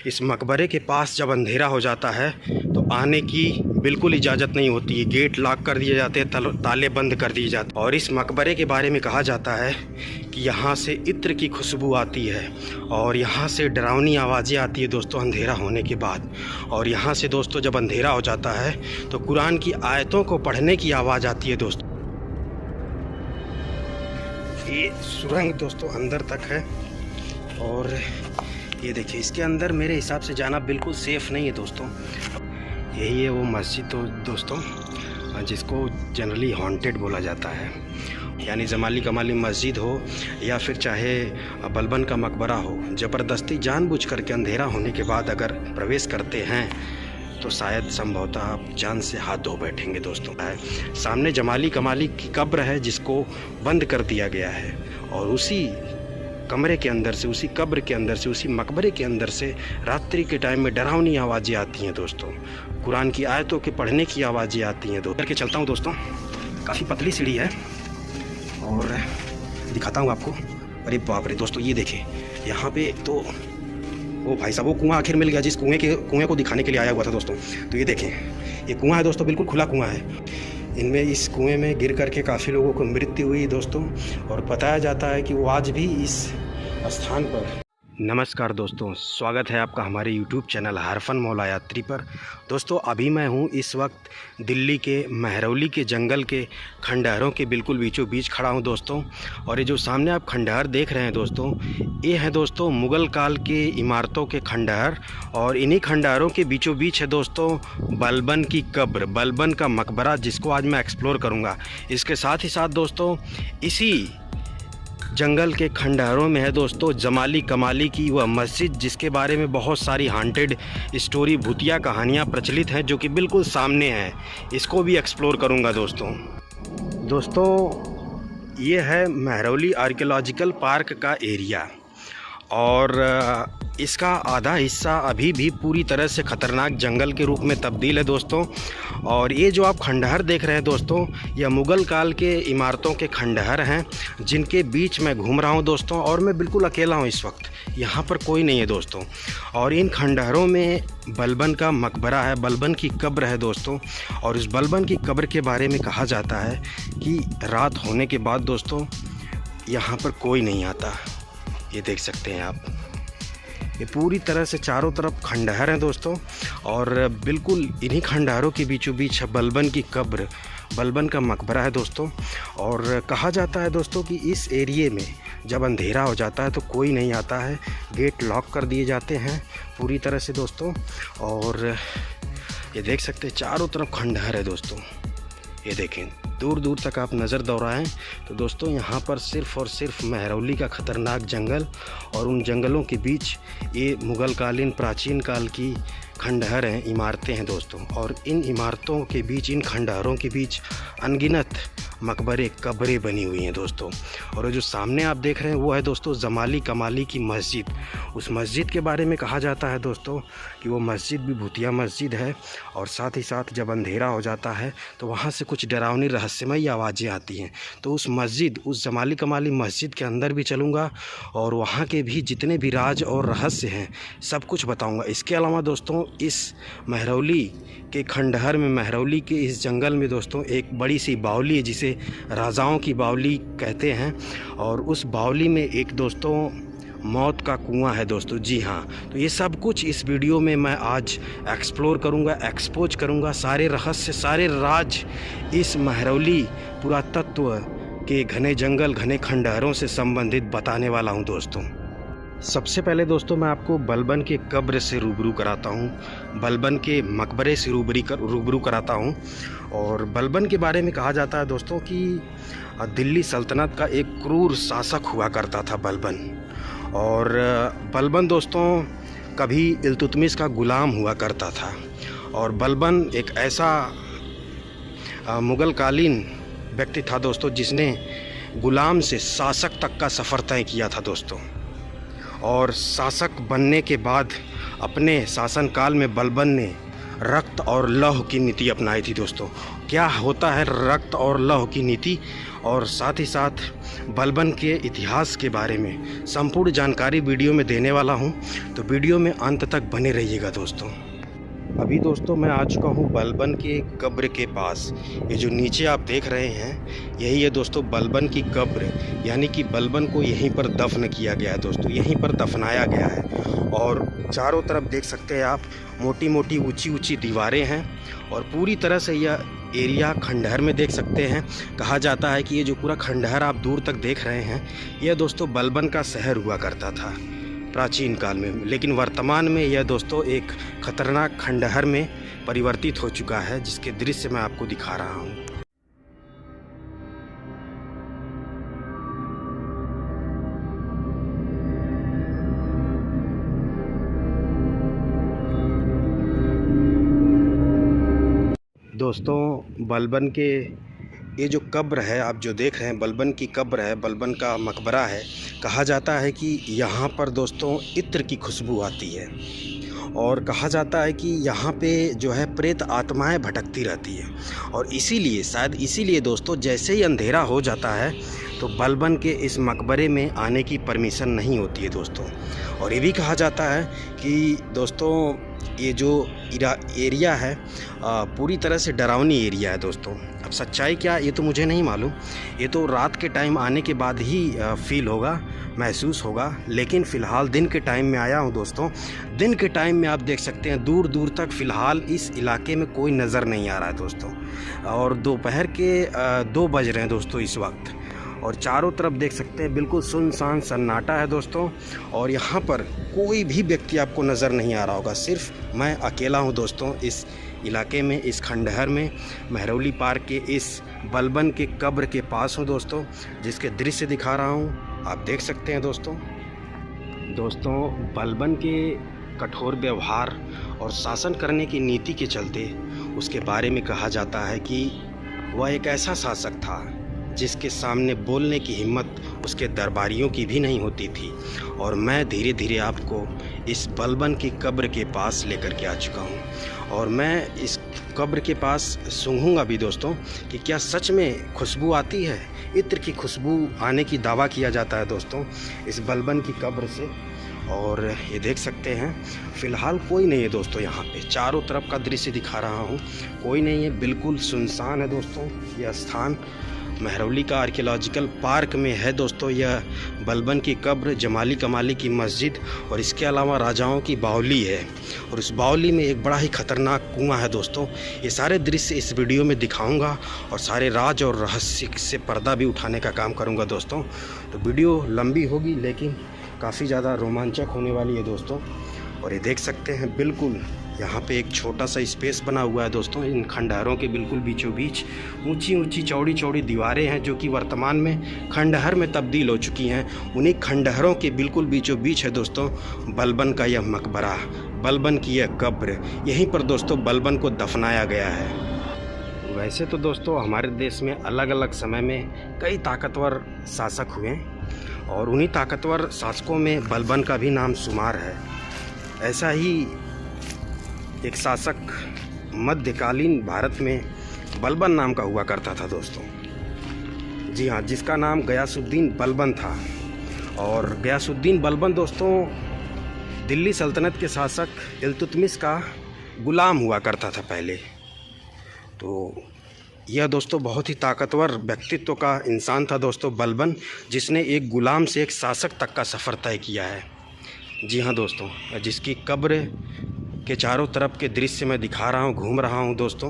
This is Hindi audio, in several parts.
इस मकबरे के पास जब अंधेरा हो जाता है तो आने की बिल्कुल इजाज़त नहीं होती है। गेट लॉक कर दिए जाते हैं, ताले बंद कर दिए जाते हैं। और इस मकबरे के बारे में कहा जाता है कि यहाँ से इत्र की खुशबू आती है और यहाँ से डरावनी आवाज़ें आती है दोस्तों अंधेरा होने के बाद। और यहाँ से दोस्तों जब अंधेरा हो जाता है तो कुरान की आयतों को पढ़ने की आवाज़ आती है दोस्तों। ये सुरंग दोस्तों अंदर तक है और ये देखिए इसके अंदर मेरे हिसाब से जाना बिल्कुल सेफ़ नहीं है दोस्तों। यही है वो मस्जिद तो दोस्तों जिसको जनरली हॉन्टेड बोला जाता है, यानी जमाली कमाली मस्जिद हो या फिर चाहे बलबन का मकबरा हो, ज़बरदस्ती जानबूझ करके अंधेरा होने के बाद अगर प्रवेश करते हैं तो शायद संभवतः आप जान से हाथ धो बैठेंगे दोस्तों। सामने जमाली कमाली की कब्र है जिसको बंद कर दिया गया है और उसी कमरे के अंदर से, उसी कब्र के अंदर से, उसी मकबरे के अंदर से रात्रि के टाइम में डरावनी आवाज़ें आती हैं दोस्तों। कुरान की आयतों के पढ़ने की आवाज़ें आती हैं। करके चलता हूँ दोस्तों, काफ़ी पतली सीढ़ी है और दिखाता हूँ आपको। अरे बाप रे दोस्तों, ये देखें यहाँ पे तो ओ भाई साहब वो कुआं आखिर मिल गया जिस कुएँ को दिखाने के लिए आया हुआ था दोस्तों। तो ये देखें ये कुआं है दोस्तों, बिल्कुल खुला कुआं है। इनमें इस कुएं में गिर करके काफ़ी लोगों को मृत्यु हुई दोस्तों और बताया जाता है कि वो आज भी इस स्थान पर। नमस्कार दोस्तों, स्वागत है आपका हमारे YouTube चैनल हरफन मौला यात्री पर। दोस्तों अभी मैं हूँ इस वक्त दिल्ली के महरौली के जंगल के खंडहरों के बिल्कुल बीचों बीच खड़ा हूँ दोस्तों। और ये जो सामने आप खंडहर देख रहे हैं दोस्तों, ये है दोस्तों मुग़ल काल के इमारतों के खंडहर। और इन्हीं खंडहरों के बीचों बीच है दोस्तों बलबन की कब्र, बलबन का मकबरा, जिसको आज मैं एक्सप्लोर करूँगा। इसके साथ ही साथ दोस्तों इसी जंगल के खंडहरों में है दोस्तों जमाली कमाली की वह मस्जिद, जिसके बारे में बहुत सारी हॉन्टेड स्टोरी, भूतिया कहानियाँ प्रचलित हैं, जो कि बिल्कुल सामने हैं। इसको भी एक्सप्लोर करूंगा दोस्तों। ये है महरौली आर्कियोलॉजिकल पार्क का एरिया और इसका आधा हिस्सा अभी भी पूरी तरह से ख़तरनाक जंगल के रूप में तब्दील है दोस्तों। और ये जो आप खंडहर देख रहे हैं दोस्तों, यह मुग़ल काल के इमारतों के खंडहर हैं जिनके बीच मैं घूम रहा हूं दोस्तों। और मैं बिल्कुल अकेला हूं इस वक्त, यहाँ पर कोई नहीं है दोस्तों। और इन खंडहरों में बलबन का मकबरा है, बलबन की कब्र है दोस्तों। और इस बलबन की कब्र के बारे में कहा जाता है कि रात होने के बाद दोस्तों यहाँ पर कोई नहीं आता। ये देख सकते हैं आप, ये पूरी तरह से चारों तरफ खंडहर हैं दोस्तों। और बिल्कुल इन्हीं खंडहरों के बीचों बीच बलबन की कब्र, बलबन का मकबरा है दोस्तों। और कहा जाता है दोस्तों कि इस एरिए में जब अंधेरा हो जाता है तो कोई नहीं आता है, गेट लॉक कर दिए जाते हैं पूरी तरह से दोस्तों। और ये देख सकते हैं चारों तरफ खंडहर है दोस्तों। ये देखें दूर दूर तक आप नज़र दौड़ाएं तो दोस्तों यहाँ पर सिर्फ़ और सिर्फ महरौली का ख़तरनाक जंगल और उन जंगलों के बीच ये मुग़ल कालीन प्राचीन काल की खंडहर हैं, इमारतें हैं दोस्तों। और इन इमारतों के बीच, इन खंडहरों के बीच अनगिनत मकबरे, कब्रें बनी हुई हैं दोस्तों। और जो सामने आप देख रहे हैं वो है दोस्तों जमाली कमाली की मस्जिद। उस मस्जिद के बारे में कहा जाता है दोस्तों कि वो मस्जिद भी भूतिया मस्जिद है। और साथ ही साथ जब अंधेरा हो जाता है तो वहाँ से कुछ डरावनी रहस्यमयी आवाज़ें आती हैं। तो उस मस्जिद, उस जमाली कमाली मस्जिद के अंदर भी चलूँगा और वहाँ के भी जितने भी राज और रहस्य हैं सब कुछ बताऊँगा। इसके अलावा दोस्तों इस महरौली के खंडहर में, महरौली के इस जंगल में दोस्तों एक बड़ी सी बावली है जिसे राजाओं की बावली कहते हैं। और उस बावली में एक दोस्तों मौत का कुआं है दोस्तों। जी हाँ, तो ये सब कुछ इस वीडियो में मैं आज एक्सप्लोर करूंगा, एक्सपोज करूंगा। सारे रहस्य, सारे राज इस महरौली पुरातत्व के घने जंगल, घने खंडहरों से संबंधित बताने वाला हूं दोस्तों। सबसे पहले दोस्तों मैं आपको बलबन के कब्र से रूबरू कराता हूँ, बलबन के मकबरे से रूबरू कराता हूँ। और बलबन के बारे में कहा जाता है दोस्तों कि दिल्ली सल्तनत का एक क्रूर शासक हुआ करता था बलबन। और बलबन दोस्तों कभी इल्तुतमिश का गुलाम हुआ करता था। और बलबन एक ऐसा मुग़ल कालीन व्यक्ति था दोस्तों जिसने गुलाम से शासक तक का सफ़र तय किया था दोस्तों। और शासक बनने के बाद अपने शासनकाल में बलबन ने रक्त और लौह की नीति अपनाई थी दोस्तों। क्या होता है रक्त और लौह की नीति और साथ ही साथ बलबन के इतिहास के बारे में संपूर्ण जानकारी वीडियो में देने वाला हूं, तो वीडियो में अंत तक बने रहिएगा दोस्तों। अभी दोस्तों मैं आ चुका हूं बलबन के कब्र के पास। ये जो नीचे आप देख रहे हैं यही है दोस्तों बलबन की कब्र, यानी कि बलबन को यहीं पर दफन किया गया है दोस्तों, यहीं पर दफनाया गया है। और चारों तरफ देख सकते हैं आप मोटी मोटी ऊंची ऊंची दीवारें हैं और पूरी तरह से यह एरिया खंडहर में देख सकते हैं। कहा जाता है कि ये जो पूरा खंडहर आप दूर तक देख रहे हैं यह दोस्तों बलबन का शहर हुआ करता था प्राचीन काल में, लेकिन वर्तमान में यह दोस्तों एक खतरनाक खंडहर में परिवर्तित हो चुका है, जिसके दृश्य मैं आपको दिखा रहा हूँ। दोस्तों बलबन के ये जो कब्र है आप जो देख रहे हैं, बलबन की कब्र है, बलबन का मकबरा है। कहा जाता है कि यहाँ पर दोस्तों इत्र की खुशबू आती है और कहा जाता है कि यहाँ पे जो है प्रेत आत्माएं भटकती रहती है, और इसीलिए शायद इसीलिए दोस्तों जैसे ही अंधेरा हो जाता है तो बलबन के इस मकबरे में आने की परमिशन नहीं होती है दोस्तों। और ये भी कहा जाता है कि दोस्तों ये जो एरिया है पूरी तरह से डरावनी एरिया है दोस्तों। अब सच्चाई क्या ये तो मुझे नहीं मालूम, ये तो रात के टाइम आने के बाद ही फील होगा, महसूस होगा। लेकिन फ़िलहाल दिन के टाइम में आया हूँ दोस्तों। दिन के टाइम में आप देख सकते हैं दूर दूर तक फ़िलहाल इस इलाके में कोई नज़र नहीं आ रहा है दोस्तों, और दोपहर के 2 बज रहे हैं दोस्तों इस वक्त, और चारों तरफ देख सकते हैं बिल्कुल सुनसान सन्नाटा है दोस्तों। और यहाँ पर कोई भी व्यक्ति आपको नज़र नहीं आ रहा होगा, सिर्फ मैं अकेला हूँ दोस्तों इस इलाके में, इस खंडहर में, महरौली पार्क के इस बलबन के कब्र के पास हूँ दोस्तों, जिसके दृश्य दिखा रहा हूँ, आप देख सकते हैं दोस्तों। बलबन के कठोर व्यवहार और शासन करने की नीति के चलते उसके बारे में कहा जाता है कि वह एक ऐसा शासक था जिसके सामने बोलने की हिम्मत उसके दरबारियों की भी नहीं होती थी। और मैं धीरे धीरे आपको इस बलबन की कब्र के पास लेकर के आ चुका हूँ, और मैं इस कब्र के पास सूंघूंगा भी दोस्तों कि क्या सच में खुशबू आती है। इत्र की खुशबू आने की दावा किया जाता है दोस्तों इस बलबन की कब्र से। और ये देख सकते हैं फ़िलहाल कोई नहीं है दोस्तों, यहाँ पे चारों तरफ का दृश्य दिखा रहा हूँ, कोई नहीं है, बिल्कुल सुनसान है दोस्तों। यह स्थान महरौली का आर्कियोलॉजिकल पार्क में है दोस्तों। यह बलबन की कब्र, जमाली कमाली की मस्जिद और इसके अलावा राजाओं की बावली है, और उस बावली में एक बड़ा ही खतरनाक कुआं है दोस्तों। ये सारे दृश्य इस वीडियो में दिखाऊंगा और सारे राज और रहस्य से पर्दा भी उठाने का काम करूंगा दोस्तों। तो वीडियो लंबी होगी लेकिन काफ़ी ज़्यादा रोमांचक होने वाली है दोस्तों। और ये देख सकते हैं बिल्कुल यहाँ पे एक छोटा सा स्पेस बना हुआ है दोस्तों, इन खंडहरों के बिल्कुल बीचों बीच ऊंची ऊंची चौड़ी चौड़ी दीवारें हैं जो कि वर्तमान में खंडहर में तब्दील हो चुकी हैं। उन्हीं खंडहरों के बिल्कुल बीचों बीच है दोस्तों बलबन का यह मकबरा, बलबन की यह कब्र। यहीं पर दोस्तों बलबन को दफनाया गया है। वैसे तो दोस्तों हमारे देश में अलग अलग समय में कई ताकतवर शासक हुए, और उन्हीं ताकतवर शासकों में बलबन का भी नाम शुमार है। ऐसा ही एक शासक मध्यकालीन भारत में बलबन नाम का हुआ करता था दोस्तों। जी हाँ, जिसका नाम गयासुद्दीन बलबन था। और गयासुद्दीन बलबन दोस्तों दिल्ली सल्तनत के शासक इल्तुतमिश का गुलाम हुआ करता था पहले। तो यह दोस्तों बहुत ही ताकतवर व्यक्तित्व का इंसान था दोस्तों बलबन, जिसने एक गुलाम से एक शासक तक का सफ़र तय किया है। जी हाँ दोस्तों, जिसकी कब्र के चारों तरफ के दृश्य मैं दिखा रहा हूँ, घूम रहा हूँ दोस्तों।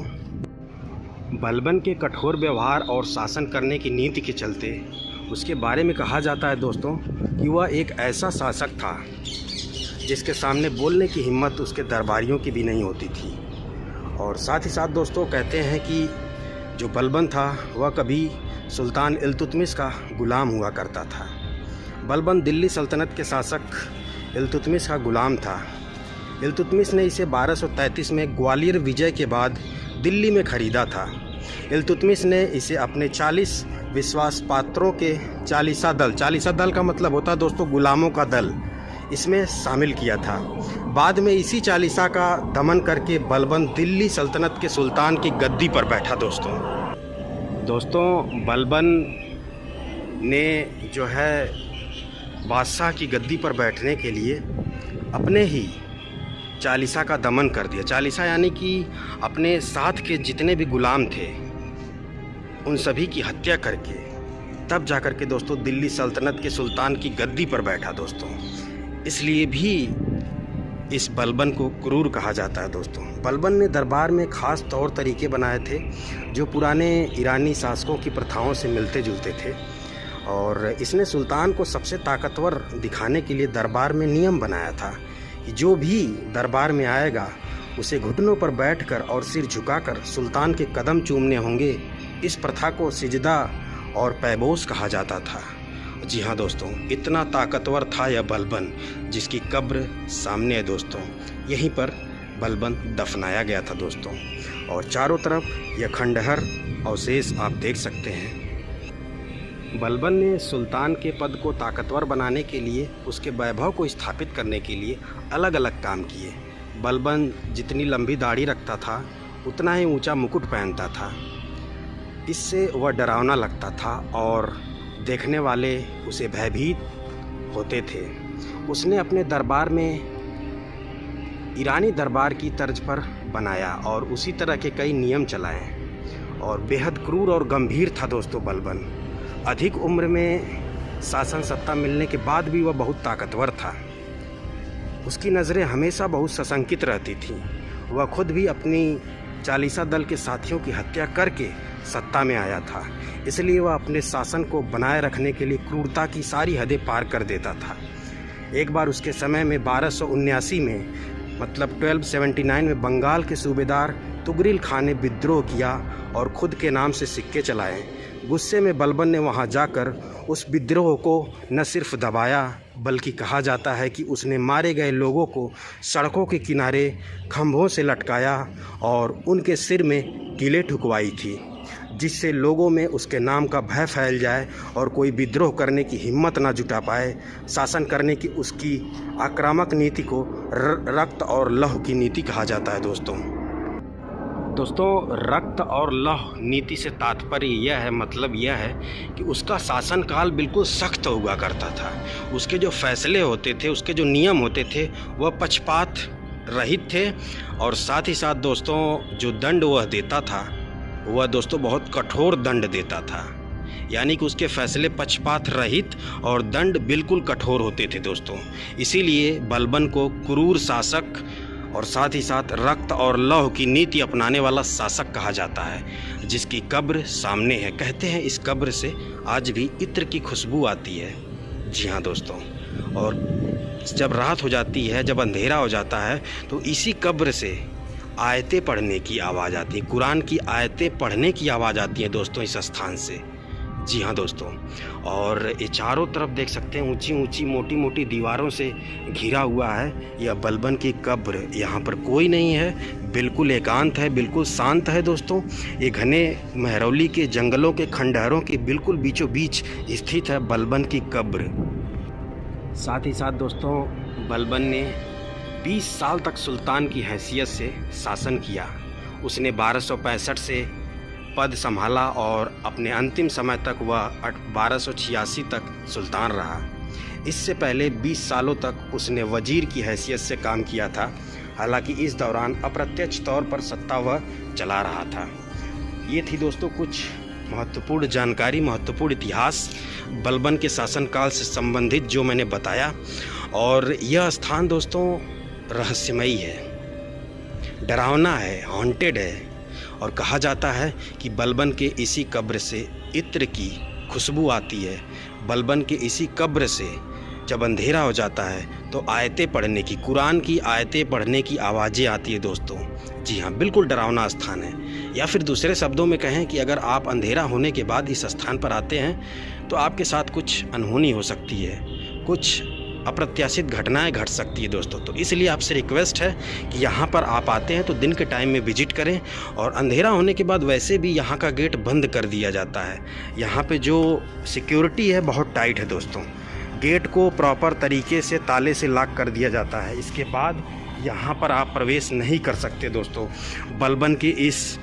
बलबन के कठोर व्यवहार और शासन करने की नीति के चलते उसके बारे में कहा जाता है दोस्तों कि वह एक ऐसा शासक था जिसके सामने बोलने की हिम्मत उसके दरबारियों की भी नहीं होती थी। और साथ ही साथ दोस्तों कहते हैं कि जो बलबन था वह कभी सुल्तान इल्तुतमिश का गुलाम हुआ करता था। बलबन दिल्ली सल्तनत के शासक इल्तुतमिश का गुलाम था। इल्तुतमिश ने इसे 1233 में ग्वालियर विजय के बाद दिल्ली में ख़रीदा था। इल्तुतमिश ने इसे अपने 40 विश्वास पात्रों के चालीसा दल का मतलब होता है दोस्तों गुलामों का दल, इसमें शामिल किया था। बाद में इसी चालीसा का दमन करके बलबन दिल्ली सल्तनत के सुल्तान की गद्दी पर बैठा दोस्तों। दोस्तों बलबन ने जो है बादशाह की गद्दी पर बैठने के लिए अपने ही चालीसा का दमन कर दिया। चालीसा यानी कि अपने साथ के जितने भी गुलाम थे उन सभी की हत्या करके तब जाकर के दोस्तों दिल्ली सल्तनत के सुल्तान की गद्दी पर बैठा दोस्तों। इसलिए भी इस बलबन को क्रूर कहा जाता है दोस्तों। बलबन ने दरबार में ख़ास तौर तरीके बनाए थे जो पुराने ईरानी शासकों की प्रथाओं से मिलते जुलते थे, और इसने सुल्तान को सबसे ताकतवर दिखाने के लिए दरबार में नियम बनाया था कि जो भी दरबार में आएगा उसे घुटनों पर बैठकर और सिर झुकाकर सुल्तान के कदम चूमने होंगे। इस प्रथा को सिजदा और पैबोस कहा जाता था। जी हाँ दोस्तों, इतना ताकतवर था यह बलबन जिसकी कब्र सामने है दोस्तों। यहीं पर बलबन दफनाया गया था दोस्तों, और चारों तरफ यह खंडहर अवशेष आप देख सकते हैं। बलबन ने सुल्तान के पद को ताकतवर बनाने के लिए, उसके वैभव को स्थापित करने के लिए अलग अलग काम किए। बलबन जितनी लंबी दाढ़ी रखता था उतना ही ऊंचा मुकुट पहनता था। इससे वह डरावना लगता था और देखने वाले उसे भयभीत होते थे। उसने अपने दरबार में ईरानी दरबार की तर्ज पर बनाया और उसी तरह के कई नियम चलाए, और बेहद क्रूर और गंभीर था दोस्तों बलबन। अधिक उम्र में शासन सत्ता मिलने के बाद भी वह बहुत ताकतवर था। उसकी नज़रें हमेशा बहुत सशंकित रहती थीं। वह खुद भी अपनी चालीसा दल के साथियों की हत्या करके सत्ता में आया था, इसलिए वह अपने शासन को बनाए रखने के लिए क्रूरता की सारी हदें पार कर देता था। एक बार उसके समय में 1279 में मतलब 1279 में बंगाल के सूबेदार तुगरिल खान ने विद्रोह किया और खुद के नाम से सिक्के चलाए। गुस्से में बलबन ने वहां जाकर उस विद्रोह को न सिर्फ दबाया बल्कि कहा जाता है कि उसने मारे गए लोगों को सड़कों के किनारे खंभों से लटकाया और उनके सिर में कीलें ठुकवाई थी, जिससे लोगों में उसके नाम का भय फैल जाए और कोई विद्रोह करने की हिम्मत ना जुटा पाए। शासन करने की उसकी आक्रामक नीति को रक्त और लौह की नीति कहा जाता है दोस्तों। रक्त और लौह नीति से तात्पर्य यह है, मतलब यह है कि उसका शासनकाल बिल्कुल सख्त हुआ करता था। उसके जो फैसले होते थे, उसके जो नियम होते थे वह पक्षपात रहित थे, और साथ ही साथ दोस्तों जो दंड वह देता था वह दोस्तों बहुत कठोर दंड देता था। यानी कि उसके फैसले पक्षपात रहित और दंड बिल्कुल कठोर होते थे दोस्तों। इसीलिए बलबन को क्रूर शासक और साथ ही साथ रक्त और लौह की नीति अपनाने वाला शासक कहा जाता है, जिसकी कब्र सामने है। कहते हैं इस कब्र से आज भी इत्र की खुशबू आती है। जी हाँ दोस्तों, और जब रात हो जाती है, जब अंधेरा हो जाता है, तो इसी कब्र से आयतें पढ़ने की आवाज़ आती है, कुरान की आयतें पढ़ने की आवाज़ आती है दोस्तों इस स्थान से। जी हाँ दोस्तों, और ये चारों तरफ देख सकते हैं ऊंची ऊंची मोटी मोटी दीवारों से घिरा हुआ है यह बलबन की कब्र। यहाँ पर कोई नहीं है, बिल्कुल एकांत है, बिल्कुल शांत है दोस्तों। ये घने महरौली के जंगलों के खंडहरों के बिल्कुल बीचों बीच स्थित है बलबन की कब्र। साथ ही साथ दोस्तों बलबन ने 20 साल तक सुल्तान की हैसियत से शासन किया। उसने 1265 से पद संभाला और अपने अंतिम समय तक वह 1286 तक सुल्तान रहा। इससे पहले 20 सालों तक उसने वजीर की हैसियत से काम किया था। हालांकि इस दौरान अप्रत्यक्ष तौर पर सत्ता वह चला रहा था। ये थी दोस्तों कुछ महत्वपूर्ण जानकारी, महत्वपूर्ण इतिहास बलबन के शासनकाल से संबंधित जो मैंने बताया। और यह स्थान दोस्तों रहस्यमयी है, डरावना है, हॉन्टेड है, और कहा जाता है कि बलबन के इसी कब्र से इत्र की खुशबू आती है। बलबन के इसी कब्र से जब अंधेरा हो जाता है तो आयतें पढ़ने की, कुरान की आयतें पढ़ने की आवाज़ें आती है दोस्तों। जी हाँ, बिल्कुल डरावना स्थान है। या फिर दूसरे शब्दों में कहें कि अगर आप अंधेरा होने के बाद इस स्थान पर आते हैं तो आपके साथ कुछ अनहोनी हो सकती है, कुछ अप्रत्याशित घटनाएं घट सकती है दोस्तों। तो इसलिए आपसे रिक्वेस्ट है कि यहाँ पर आप आते हैं तो दिन के टाइम में विजिट करें। और अंधेरा होने के बाद वैसे भी यहाँ का गेट बंद कर दिया जाता है। यहाँ पे जो सिक्योरिटी है बहुत टाइट है दोस्तों। गेट को प्रॉपर तरीके से ताले से लॉक कर दिया जाता है। इसके बाद यहाँ पर आप प्रवेश नहीं कर सकते दोस्तों। बलबन के इस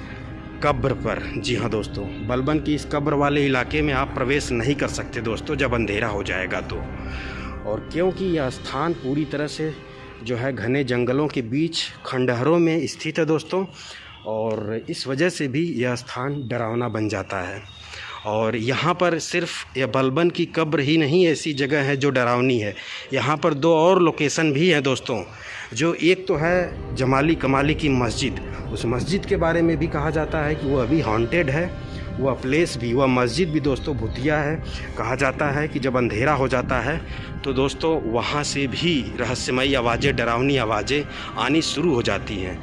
कब्र पर। जी हाँ दोस्तों, बलबन की इस कब्र वाले इलाके में आप प्रवेश नहीं कर सकते दोस्तों जब अंधेरा हो जाएगा तो। और क्योंकि यह स्थान पूरी तरह से जो है घने जंगलों के बीच खंडहरों में स्थित है दोस्तों, और इस वजह से भी यह स्थान डरावना बन जाता है। और यहाँ पर सिर्फ यह बलबन की कब्र ही नहीं ऐसी जगह है जो डरावनी है, यहाँ पर दो और लोकेशन भी हैं दोस्तों। जो एक तो है जमाली कमाली की मस्जिद, उस मस्जिद के बारे में भी कहा जाता है कि वो अभी हॉन्टेड है। वह प्लेस भी, वह मस्जिद भी दोस्तों भूतिया है। कहा जाता है कि जब अंधेरा हो जाता है तो दोस्तों वहाँ से भी रहस्यमयी आवाज़ें, डरावनी आवाज़ें आनी शुरू हो जाती हैं।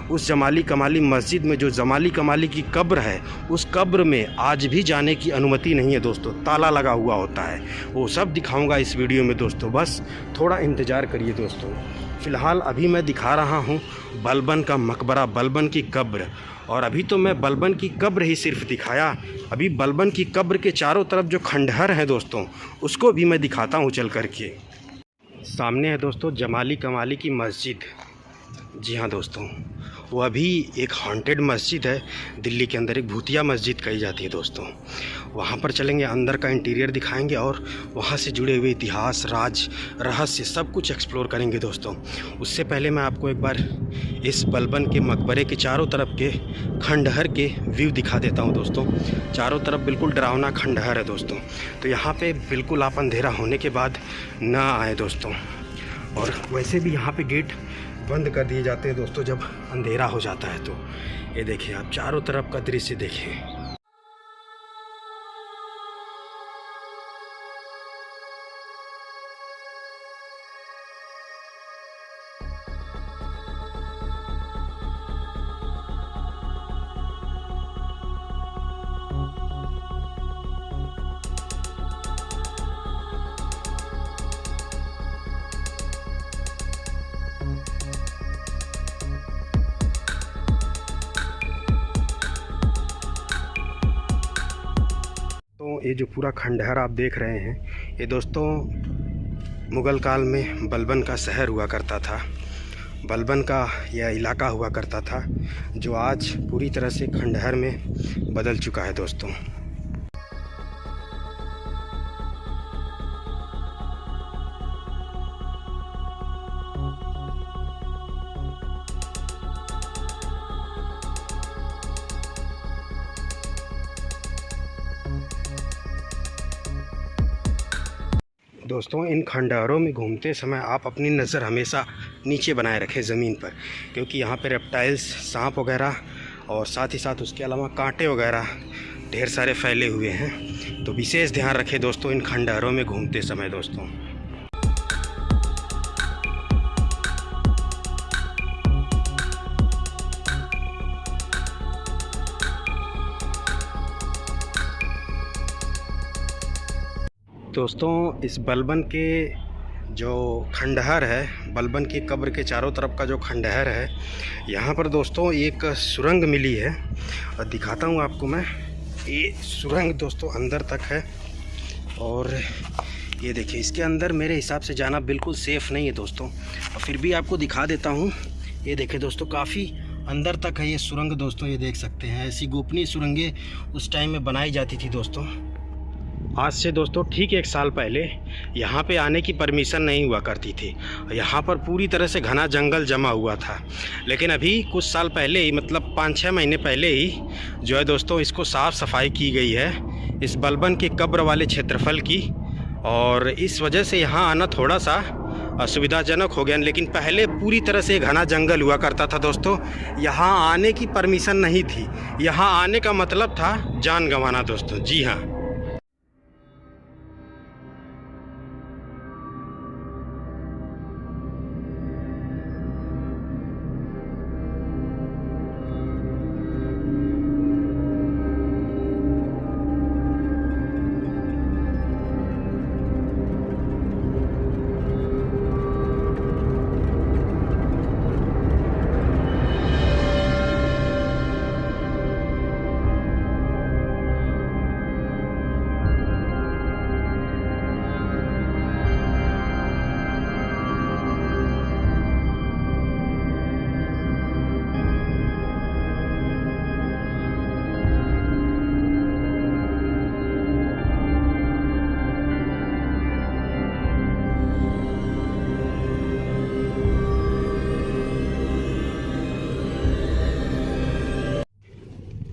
उस जमाली कमाली मस्जिद में जो जमाली कमाली की कब्र है, उस कब्र में आज भी जाने की अनुमति नहीं है दोस्तों, ताला लगा हुआ होता है। वो सब दिखाऊंगा इस वीडियो में दोस्तों, बस थोड़ा इंतज़ार करिए दोस्तों। फ़िलहाल अभी मैं दिखा रहा हूँ बलबन का मकबरा, बलबन की कब्र। और अभी तो मैं बलबन की कब्र ही सिर्फ दिखाया, अभी बलबन की कब्र के चारों तरफ जो खंडहर हैं दोस्तों, उसको भी मैं दिखाता हूँ चल करके। सामने है दोस्तों जमाली कमाली की मस्जिद। जी हाँ दोस्तों, वो अभी एक हॉन्टेड मस्जिद है, दिल्ली के अंदर एक भूतिया मस्जिद कही जाती है दोस्तों। वहाँ पर चलेंगे, अंदर का इंटीरियर दिखाएंगे और वहाँ से जुड़े हुए इतिहास, राज, रहस्य सब कुछ एक्सप्लोर करेंगे दोस्तों। उससे पहले मैं आपको एक बार इस बलबन के मकबरे के चारों तरफ के खंडहर के व्यू दिखा देता हूँ दोस्तों। चारों तरफ बिल्कुल डरावना खंडहर है दोस्तों, तो यहाँ पर बिल्कुल आप अंधेरा होने के बाद ना आए दोस्तों। और वैसे भी यहाँ पे गेट बंद कर दिए जाते हैं दोस्तों जब अंधेरा हो जाता है। तो ये देखिए, आप चारों तरफ का दृश्य देखें। तो ये जो पूरा खंडहर आप देख रहे हैं, ये दोस्तों मुग़ल काल में बलबन का शहर हुआ करता था, बलबन का यह इलाका हुआ करता था, जो आज पूरी तरह से खंडहर में बदल चुका है दोस्तों। दोस्तों इन खंडहरों में घूमते समय आप अपनी नज़र हमेशा नीचे बनाए रखें ज़मीन पर, क्योंकि यहाँ पे रेप्टाइल्स, सांप वगैरह और साथ ही साथ उसके अलावा कांटे वगैरह ढेर सारे फैले हुए हैं। तो विशेष ध्यान रखें दोस्तों इन खंडहरों में घूमते समय दोस्तों। दोस्तों इस बलबन के जो खंडहर है, बलबन की कब्र के चारों तरफ का जो खंडहर है, यहाँ पर दोस्तों एक सुरंग मिली है और दिखाता हूँ आपको मैं। ये सुरंग दोस्तों अंदर तक है और ये देखिए, इसके अंदर मेरे हिसाब से जाना बिल्कुल सेफ़ नहीं है दोस्तों, और फिर भी आपको दिखा देता हूँ। ये देखिए दोस्तों, काफ़ी अंदर तक है ये सुरंग दोस्तों, ये देख सकते हैं। ऐसी गोपनीय सुरंगें उस टाइम में बनाई जाती थी दोस्तों। आज से दोस्तों ठीक 1 साल पहले यहाँ पे आने की परमिशन नहीं हुआ करती थी। यहाँ पर पूरी तरह से घना जंगल जमा हुआ था, लेकिन अभी कुछ साल पहले ही, मतलब 5-6 महीने पहले ही जो है दोस्तों, इसको साफ़ सफाई की गई है इस बलबन के कब्र वाले क्षेत्रफल की, और इस वजह से यहाँ आना थोड़ा सा असुविधाजनक हो गया। लेकिन पहले पूरी तरह से घना जंगल हुआ करता था दोस्तों, यहाँ आने की परमिशन नहीं थी। यहाँ आने का मतलब था जान गंवाना दोस्तों। जी हाँ।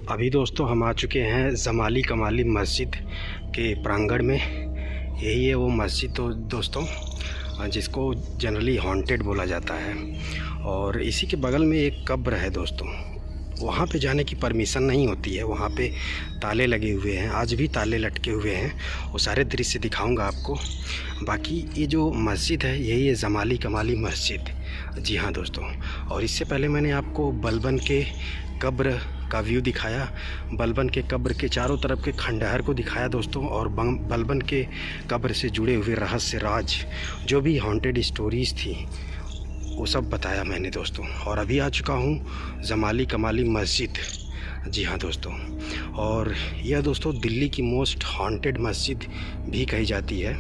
अभी दोस्तों हम आ चुके हैं जमाली कमाली मस्जिद के प्रांगण में। यही है वो मस्जिद तो दोस्तों जिसको जनरली हॉन्टेड बोला जाता है। और इसी के बगल में एक कब्र है दोस्तों, वहाँ पे जाने की परमिशन नहीं होती है। वहाँ पे ताले लगे हुए हैं, आज भी ताले लटके हुए हैं। वो सारे दृश्य दिखाऊंगा आपको। बाकी ये जो मस्जिद है यही है जमाली कमाली मस्जिद। जी हाँ दोस्तों, और इससे पहले मैंने आपको बलबन के कब्र का व्यू दिखाया, बलबन के कब्र के चारों तरफ के खंडहर को दिखाया दोस्तों, और बलबन के कब्र से जुड़े हुए रहस्य राज जो भी हॉन्टेड स्टोरीज़ थी वो सब बताया मैंने दोस्तों। और अभी आ चुका हूँ जमाली कमाली मस्जिद। जी हाँ दोस्तों, और यह दोस्तों दिल्ली की मोस्ट हॉन्टेड मस्जिद भी कही जाती है,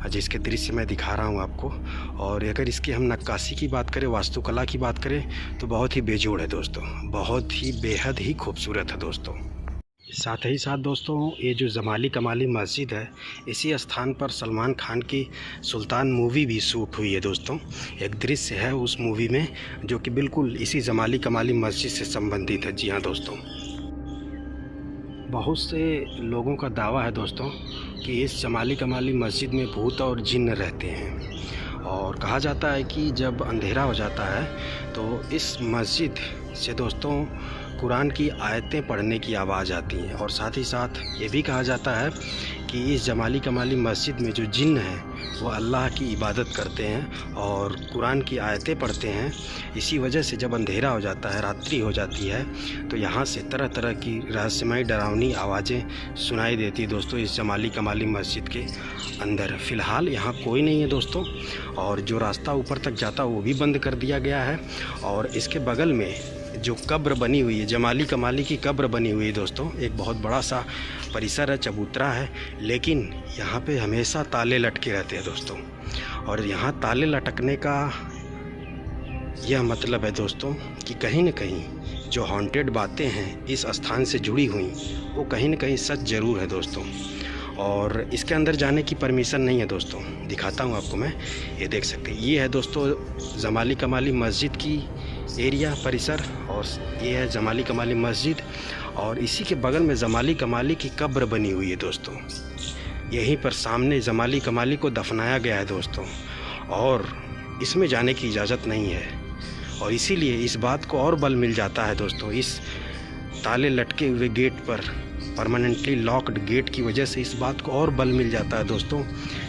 जिसके दृश्य मैं दिखा रहा हूँ आपको। और अगर इसकी हम नक्काशी की बात करें, वास्तुकला की बात करें, तो बहुत ही बेजोड़ है दोस्तों, बहुत ही बेहद ही खूबसूरत है दोस्तों। साथ ही साथ दोस्तों ये जो जमाली कमाली मस्जिद है, इसी स्थान पर सलमान खान की सुल्तान मूवी भी शूट हुई है दोस्तों। एक दृश्य है उस मूवी में जो कि बिल्कुल इसी जमाली कमाली मस्जिद से संबंधित है। जी हाँ दोस्तों, बहुत से लोगों का दावा है दोस्तों कि इस जमाली कमाली मस्जिद में भूत और जिन्न रहते हैं। और कहा जाता है कि जब अंधेरा हो जाता है तो इस मस्जिद से दोस्तों कुरान की आयतें पढ़ने की आवाज़ आती है। और साथ ही साथ ये भी कहा जाता है कि इस जमाली कमाली मस्जिद में जो जिन्न हैं वो अल्लाह की इबादत करते हैं और कुरान की आयतें पढ़ते हैं। इसी वजह से जब अंधेरा हो जाता है, रात्रि हो जाती है, तो यहाँ से तरह तरह की रहस्यमय डरावनी आवाज़ें सुनाई देती है दोस्तों इस जमाली कमाली मस्जिद के अंदर। फ़िलहाल यहाँ कोई नहीं है दोस्तों, और जो रास्ता ऊपर तक जाता वो भी बंद कर दिया गया है। और इसके बगल में जो कब्र बनी हुई है, जमाली कमाली की कब्र बनी हुई है दोस्तों, एक बहुत बड़ा सा परिसर है, चबूतरा है, लेकिन यहाँ पे हमेशा ताले लटके रहते हैं दोस्तों। और यहाँ ताले लटकने का यह मतलब है दोस्तों कि कहीं न कहीं जो हॉन्टेड बातें हैं इस स्थान से जुड़ी हुई, वो कहीं न कहीं सच ज़रूर है दोस्तों। और इसके अंदर जाने की परमिशन नहीं है दोस्तों, दिखाता हूँ आपको मैं। ये देख सकते हैं, ये है दोस्तों जमाली कमाली मस्जिद की एरिया परिसर, और ये है जमाली कमाली मस्जिद। और इसी के बगल में जमाली कमाली की कब्र बनी हुई है दोस्तों। यहीं पर सामने जमाली कमाली को दफनाया गया है दोस्तों, और इसमें जाने की इजाज़त नहीं है। और इसीलिए इस बात को और बल मिल जाता है दोस्तों, इस ताले लटके हुए गेट पर, परमानेंटली लॉक्ड गेट की वजह से इस बात को और बल मिल जाता है दोस्तों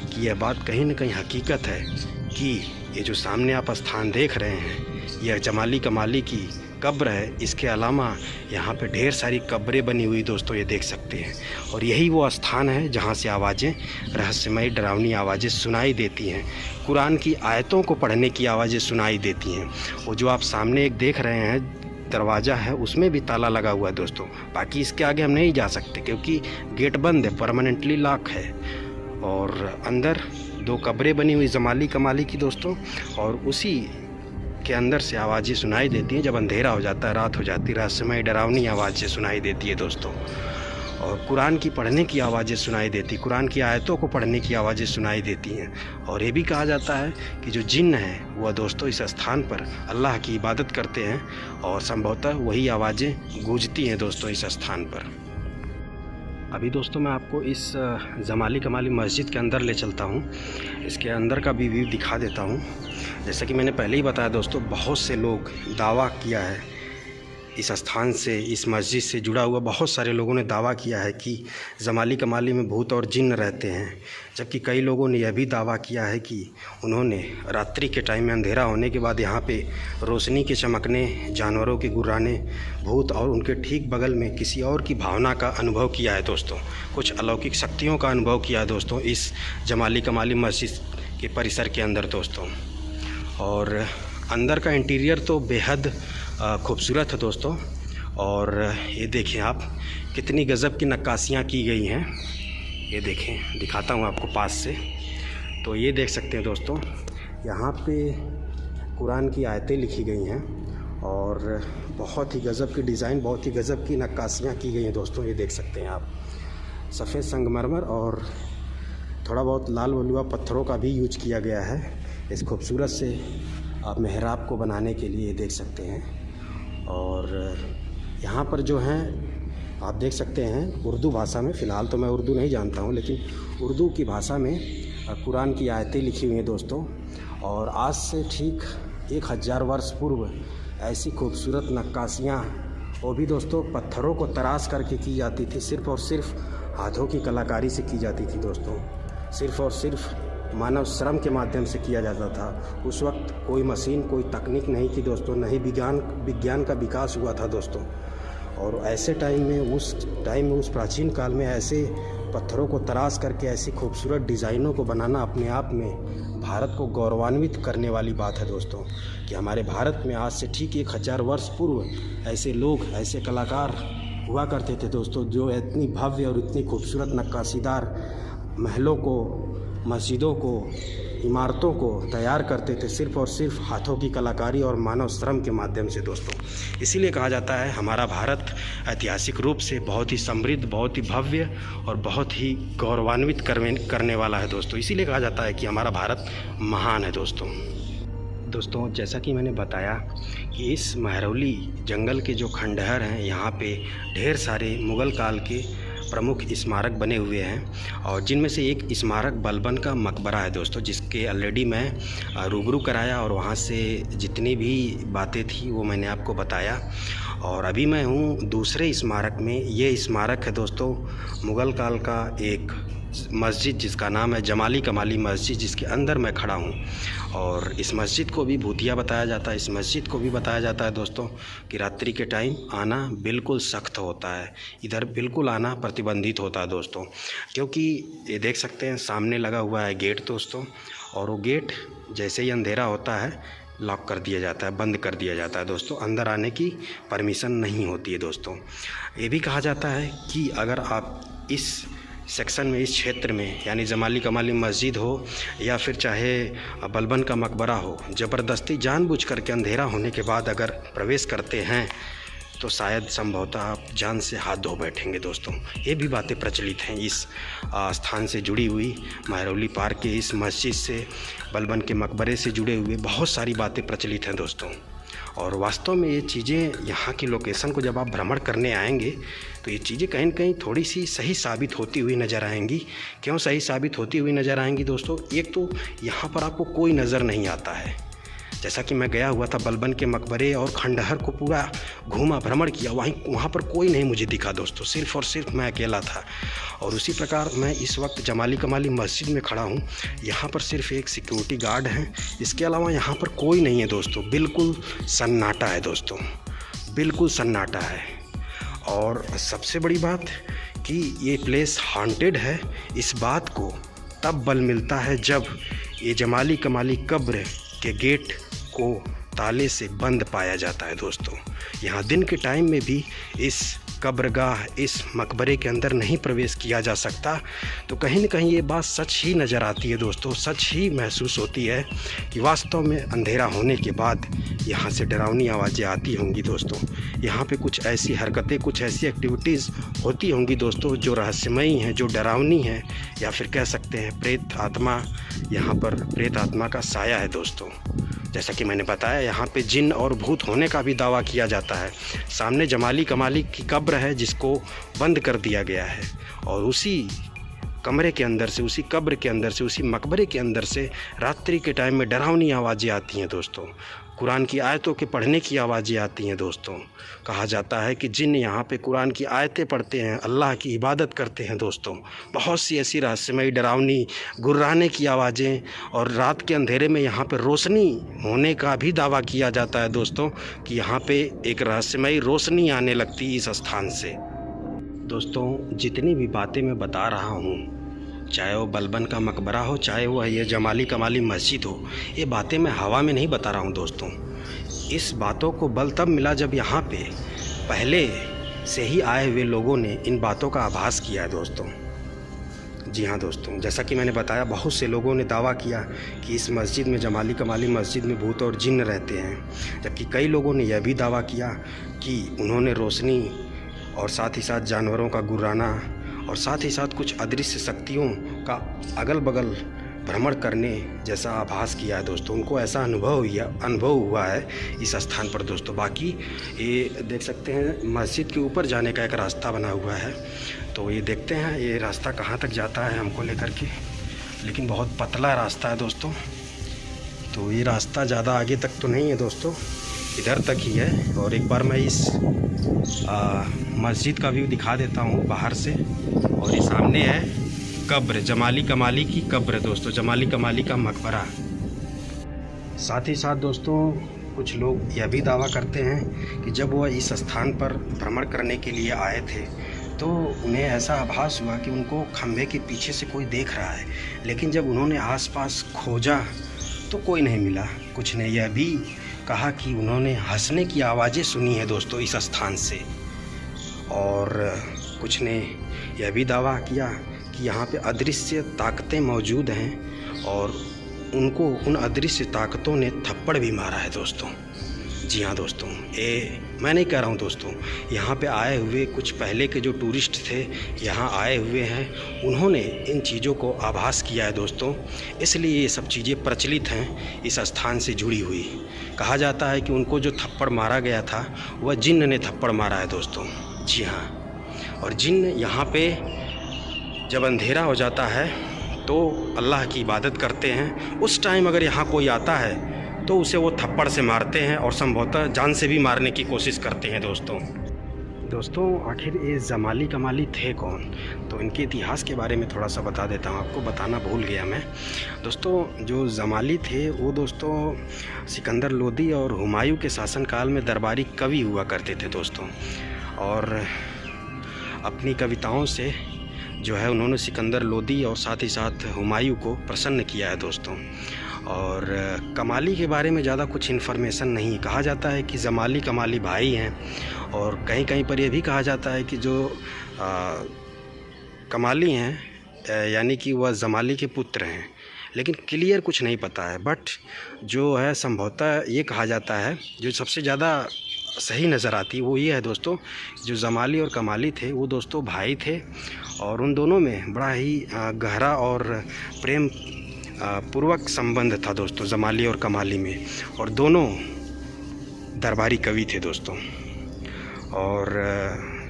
कि यह बात कहीं न कहीं हकीकत है कि ये जो सामने आप स्थान देख रहे हैं यह जमाली कमाली की कब्र है। इसके अलावा यहाँ पे ढेर सारी कब्रें बनी हुई दोस्तों, ये देख सकते हैं। और यही वो स्थान है जहाँ से आवाज़ें, रहस्यमय डरावनी आवाज़ें सुनाई देती हैं, कुरान की आयतों को पढ़ने की आवाज़ें सुनाई देती हैं। वो जो आप सामने एक देख रहे हैं दरवाज़ा है, उसमें भी ताला लगा हुआ है दोस्तों। बाकी इसके आगे हम नहीं जा सकते क्योंकि गेट बंद है, परमानेंटली लॉक है। और अंदर दो कब्रें बनी हुई जमाली कमाली की दोस्तों, और उसी के अंदर से आवाज़ें सुनाई देती हैं। जब अंधेरा हो जाता है, रात हो जाती है, रहस्यमय डरावनी आवाज़ें सुनाई देती है दोस्तों। और कुरान की पढ़ने की आवाज़ें सुनाई देती, कुरान की आयतों को पढ़ने की आवाज़ें सुनाई देती हैं। और ये भी कहा जाता है कि जो जिन्न हैं वह दोस्तों इस स्थान पर अल्लाह की इबादत करते हैं, और संभवतः वही आवाज़ें गूंजती हैं दोस्तों इस स्थान पर। अभी दोस्तों मैं आपको इस जमाली कमाली मस्जिद के अंदर ले चलता हूँ, इसके अंदर का भी व्यू दिखा देता हूँ। जैसा कि मैंने पहले ही बताया दोस्तों, बहुत से लोग दावा किया है इस स्थान से, इस मस्जिद से जुड़ा हुआ बहुत सारे लोगों ने दावा किया है कि जमाली कमाली में भूत और जिन्न रहते हैं। जबकि कई लोगों ने यह भी दावा किया है कि उन्होंने रात्रि के टाइम में अंधेरा होने के बाद यहाँ पे रोशनी के चमकने, जानवरों के गुर्राने, भूत और उनके ठीक बगल में किसी और की भावना का अनुभव किया है दोस्तों। कुछ अलौकिक शक्तियों का अनुभव किया है दोस्तों इस जमाली कमाली मस्जिद के परिसर के अंदर दोस्तों। और अंदर का इंटीरियर तो बेहद खूबसूरत है दोस्तों। और ये देखें आप, कितनी गज़ब की नक्काशियाँ की गई हैं। ये देखें, दिखाता हूँ आपको पास से। तो ये देख सकते हैं दोस्तों, यहाँ पे कुरान की आयतें लिखी गई हैं, और बहुत ही गज़ब की डिज़ाइन, बहुत ही गज़ब की नक्काशियाँ की गई हैं दोस्तों। ये देख सकते हैं आप, सफ़ेद संगमरमर और थोड़ा बहुत लाल वलुआ पत्थरों का भी यूज किया गया है इस खूबसूरत से आप मेहराब को बनाने के लिए, देख सकते हैं। और यहाँ पर जो हैं आप देख सकते हैं उर्दू भाषा में, फ़िलहाल तो मैं उर्दू नहीं जानता हूँ, लेकिन उर्दू की भाषा में कुरान की आयतें लिखी हुई हैं दोस्तों। और आज से ठीक 1000 वर्ष पूर्व ऐसी खूबसूरत नक्काशियाँ, वो भी दोस्तों पत्थरों को तराश करके की जाती थी, सिर्फ़ और सिर्फ हाथों की कलाकारी से की जाती थी दोस्तों, सिर्फ़ और सिर्फ मानव श्रम के माध्यम से किया जाता था। उस वक्त कोई मशीन, कोई तकनीक नहीं थी दोस्तों, न ही विज्ञान का विकास हुआ था दोस्तों। और ऐसे टाइम में, उस प्राचीन काल में ऐसे पत्थरों को तराश करके ऐसी खूबसूरत डिज़ाइनों को बनाना अपने आप में भारत को गौरवान्वित करने वाली बात है दोस्तों, कि हमारे भारत में आज से ठीक 1000 वर्ष पूर्व ऐसे लोग, ऐसे कलाकार हुआ करते थे दोस्तों, जो इतनी भव्य और इतनी खूबसूरत नक्काशीदार महलों को, मस्जिदों को, इमारतों को तैयार करते थे, सिर्फ़ और सिर्फ हाथों की कलाकारी और मानव श्रम के माध्यम से दोस्तों। इसीलिए कहा जाता है हमारा भारत ऐतिहासिक रूप से बहुत ही समृद्ध, बहुत ही भव्य और बहुत ही गौरवान्वित करने वाला है दोस्तों। इसीलिए कहा जाता है कि हमारा भारत महान है दोस्तों, जैसा कि मैंने बताया कि इस महरौली जंगल के जो खंडहर हैं, यहाँ पे ढेर सारे मुग़ल काल के प्रमुख स्मारक बने हुए हैं, और जिनमें से एक स्मारक बलबन का मकबरा है दोस्तों, जिसके ऑलरेडी मैं रूबरू कराया और वहाँ से जितनी भी बातें थी वो मैंने आपको बताया। और अभी मैं हूँ दूसरे स्मारक में। ये स्मारक है दोस्तों मुग़ल काल का एक मस्जिद, जिसका नाम है जमाली कमाली मस्जिद, जिसके अंदर मैं खड़ा हूँ। और इस मस्जिद को भी भूतिया बताया जाता है। इस मस्जिद को भी बताया जाता है दोस्तों कि रात्रि के टाइम आना बिल्कुल सख्त होता है, इधर बिल्कुल आना प्रतिबंधित होता है दोस्तों, क्योंकि ये देख सकते हैं सामने लगा हुआ है गेट दोस्तों, और वो गेट जैसे ही अंधेरा होता है लॉक कर दिया जाता है, बंद कर दिया जाता है दोस्तों, अंदर आने की परमिशन नहीं होती है दोस्तों। ये भी कहा जाता है कि अगर आप इस सेक्शन में, इस क्षेत्र में, यानी जमाली कमाली मस्जिद हो या फिर चाहे बलबन का मकबरा हो, ज़बरदस्ती जानबूझ करके अंधेरा होने के बाद अगर प्रवेश करते हैं तो शायद संभवतः आप जान से हाथ धो बैठेंगे दोस्तों। ये भी बातें प्रचलित हैं इस स्थान से जुड़ी हुई, महरौली पार्क के इस मस्जिद से, बलबन के मकबरे से जुड़े हुए बहुत सारी बातें प्रचलित हैं दोस्तों। और वास्तव में ये चीज़ें, यहाँ की लोकेशन को जब आप भ्रमण करने आएंगे तो ये चीज़ें कहीं न कहीं थोड़ी सी सही साबित होती हुई नज़र आएंगी। क्यों सही साबित होती हुई नज़र आएंगी दोस्तों? एक तो यहाँ पर आपको कोई नज़र नहीं आता है। जैसा कि मैं गया हुआ था बलबन के मकबरे और खंडहर को पूरा घूमा, भ्रमण किया, वहाँ पर कोई नहीं मुझे दिखा दोस्तों, सिर्फ़ और सिर्फ मैं अकेला था। और उसी प्रकार मैं इस वक्त जमाली कमाली मस्जिद में खड़ा हूँ। यहाँ पर सिर्फ एक सिक्योरिटी गार्ड हैं, इसके अलावा यहाँ पर कोई नहीं है दोस्तों। बिल्कुल सन्नाटा है दोस्तों, बिल्कुल सन्नाटा है। और सबसे बड़ी बात कि ये प्लेस हॉन्टेड है, इस बात को तब बल मिलता है जब ये जमाली कमाली कब्र के गेट को ताले से बंद पाया जाता है दोस्तों। यहाँ दिन के टाइम में भी इस कब्रगाह, इस मकबरे के अंदर नहीं प्रवेश किया जा सकता। तो कहीं न कहीं ये बात सच ही नज़र आती है दोस्तों, सच ही महसूस होती है कि वास्तव में अंधेरा होने के बाद यहाँ से डरावनी आवाज़ें आती होंगी दोस्तों। यहाँ पे कुछ ऐसी हरकतें, कुछ ऐसी एक्टिविटीज़ होती होंगी दोस्तों जो रहस्यमयी हैं, जो डरावनी हैं, या फिर कह सकते हैं प्रेत आत्मा, यहाँ पर प्रेत आत्मा का साया है दोस्तों। जैसा कि मैंने बताया यहाँ पे जिन और भूत होने का भी दावा किया जाता है। सामने जमाली कमाली की कब्र है जिसको बंद कर दिया गया है, और उसी कमरे के अंदर से, उसी कब्र के अंदर से, उसी मकबरे के अंदर से रात्रि के टाइम में डरावनी आवाज़ें आती हैं दोस्तों। कुरान की आयतों के पढ़ने की आवाज़ें आती हैं दोस्तों। कहा जाता है कि जिन यहाँ पे कुरान की आयतें पढ़ते हैं, अल्लाह की इबादत करते हैं दोस्तों। बहुत सी ऐसी रहस्यमयी, डरावनी, गुर्राने की आवाज़ें, और रात के अंधेरे में यहाँ पे रोशनी होने का भी दावा किया जाता है दोस्तों, कि यहाँ पे एक रहस्यमयी रोशनी आने लगती है इस स्थान से। दोस्तों जितनी भी बातें मैं बता रहा हूँ, चाहे वो बलबन का मकबरा हो, चाहे वो ये जमाली कमाली मस्जिद हो, ये बातें मैं हवा में नहीं बता रहा हूँ दोस्तों। इस बातों को बल तब मिला जब यहाँ पे पहले से ही आए हुए लोगों ने इन बातों का आभास किया है दोस्तों। जी हाँ दोस्तों, जैसा कि मैंने बताया, बहुत से लोगों ने दावा किया कि इस मस्जिद में, जमाली कमाली मस्जिद में भूत और जिन्न रहते हैं, जबकि कई लोगों ने यह भी दावा किया कि उन्होंने रोशनी और साथ ही साथ जानवरों का गुर्राना और साथ ही साथ कुछ अदृश्य शक्तियों का अगल बगल भ्रमण करने जैसा आभास किया है दोस्तों। उनको ऐसा अनुभव हुआ है इस स्थान पर दोस्तों। बाकी ये देख सकते हैं मस्जिद के ऊपर जाने का एक रास्ता बना हुआ है, तो ये देखते हैं ये रास्ता कहाँ तक जाता है हमको लेकर के, लेकिन बहुत पतला रास्ता है दोस्तों। तो ये रास्ता ज़्यादा आगे तक तो नहीं है दोस्तों, इधर तक ही है। और एक बार मैं इस मस्जिद का व्यू दिखा देता हूँ बाहर से। और ये सामने है कब्र, जमाली कमाली की कब्र दोस्तों, जमाली कमाली का मकबरा। साथ ही साथ दोस्तों कुछ लोग यह भी दावा करते हैं कि जब वह इस स्थान पर भ्रमण करने के लिए आए थे तो उन्हें ऐसा आभास हुआ कि उनको खंभे के पीछे से कोई देख रहा है, लेकिन जब उन्होंने आसपास खोजा तो कोई नहीं मिला। कुछ ने यह भी कहा कि उन्होंने हंसने की आवाज़ें सुनी है दोस्तों इस स्थान से। और कुछ ने यह भी दावा किया कि यहाँ पे अदृश्य ताकतें मौजूद हैं और उनको उन अदृश्य ताकतों ने थप्पड़ भी मारा है दोस्तों। जी हाँ दोस्तों, ये मैं नहीं कह रहा हूँ दोस्तों, यहाँ पे आए हुए कुछ पहले के जो टूरिस्ट थे यहाँ आए हुए हैं, उन्होंने इन चीज़ों को आभास किया है दोस्तों, इसलिए ये सब चीज़ें प्रचलित हैं इस स्थान से जुड़ी हुई। कहा जाता है कि उनको जो थप्पड़ मारा गया था वह जिन्न ने थप्पड़ मारा है दोस्तों। जी हाँ, और जिन्न यहाँ पे जब अंधेरा हो जाता है तो अल्लाह की इबादत करते हैं। उस टाइम अगर यहाँ कोई आता है तो उसे वो थप्पड़ से मारते हैं और संभवतः जान से भी मारने की कोशिश करते हैं दोस्तों। आखिर ये जमाली कमाली थे कौन, तो इनके इतिहास के बारे में थोड़ा सा बता देता हूँ आपको, बताना भूल गया मैं दोस्तों। जो जमाली थे वो दोस्तों सिकंदर लोदी और हुमायूं के शासनकाल में दरबारी कवि हुआ करते थे दोस्तों। और अपनी कविताओं से जो है उन्होंने सिकंदर लोदी और साथ ही साथ हुमायूं को प्रसन्न किया है दोस्तों। और कमाली के बारे में ज़्यादा कुछ इन्फॉर्मेशन नहीं। कहा जाता है कि जमाली कमाली भाई हैं, और कहीं कहीं पर यह भी कहा जाता है कि जो कमाली हैं यानी कि वह जमाली के पुत्र हैं, लेकिन क्लियर कुछ नहीं पता है। बट जो है संभवतः ये कहा जाता है, जो सबसे ज़्यादा सही नज़र आती है वो ये है दोस्तों, जो जमाली और कमाली थे वो दोस्तों भाई थे, और उन दोनों में बड़ा ही गहरा और प्रेम पूर्वक संबंध था दोस्तों जमाली और कमाली में। और दोनों दरबारी कवि थे दोस्तों। और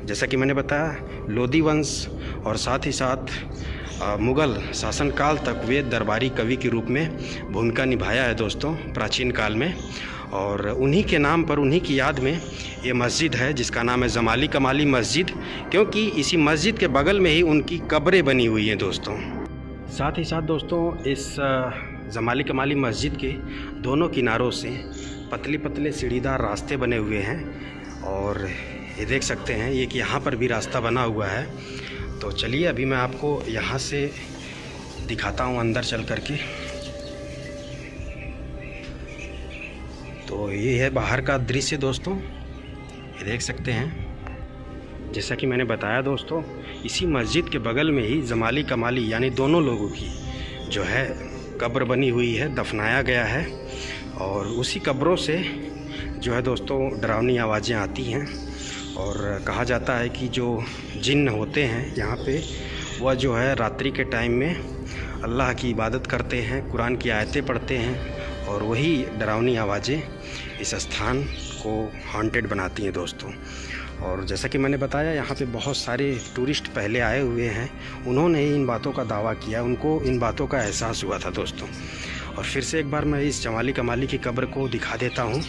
जैसा कि मैंने बताया लोदी वंश और साथ ही साथ मुग़ल शासनकाल तक वे दरबारी कवि के रूप में भूमिका निभाया है दोस्तों प्राचीन काल में। और उन्हीं के नाम पर, उन्हीं की याद में ये मस्जिद है जिसका नाम है जमाली कमाली मस्जिद, क्योंकि इसी मस्जिद के बगल में ही उनकी कब्रें बनी हुई हैं दोस्तों। साथ ही साथ दोस्तों इस जमाली कमाली मस्जिद के दोनों किनारों से पतले पतले सीढ़ीदार रास्ते बने हुए हैं, और ये देख सकते हैं ये कि यहाँ पर भी रास्ता बना हुआ है। तो चलिए अभी मैं आपको यहाँ से दिखाता हूँ अंदर चल कर के। तो ये है बाहर का दृश्य दोस्तों, ये देख सकते हैं। जैसा कि मैंने बताया दोस्तों, इसी मस्जिद के बगल में ही जमाली कमाली यानी दोनों लोगों की जो है कब्र बनी हुई है, दफनाया गया है। और उसी कब्रों से जो है दोस्तों डरावनी आवाज़ें आती हैं, और कहा जाता है कि जो जिन्न होते हैं यहाँ पे वह जो है रात्रि के टाइम में अल्लाह की इबादत करते हैं, कुरान की आयतें पढ़ते हैं, और वही डरावनी आवाज़ें इस स्थान को हॉन्टेड बनाती हैं दोस्तों। और जैसा कि मैंने बताया यहाँ पे बहुत सारे टूरिस्ट पहले आए हुए हैं, उन्होंने इन बातों का दावा किया, उनको इन बातों का एहसास हुआ था दोस्तों। और फिर से एक बार मैं इस जमाली कमाली की कब्र को दिखा देता हूँ।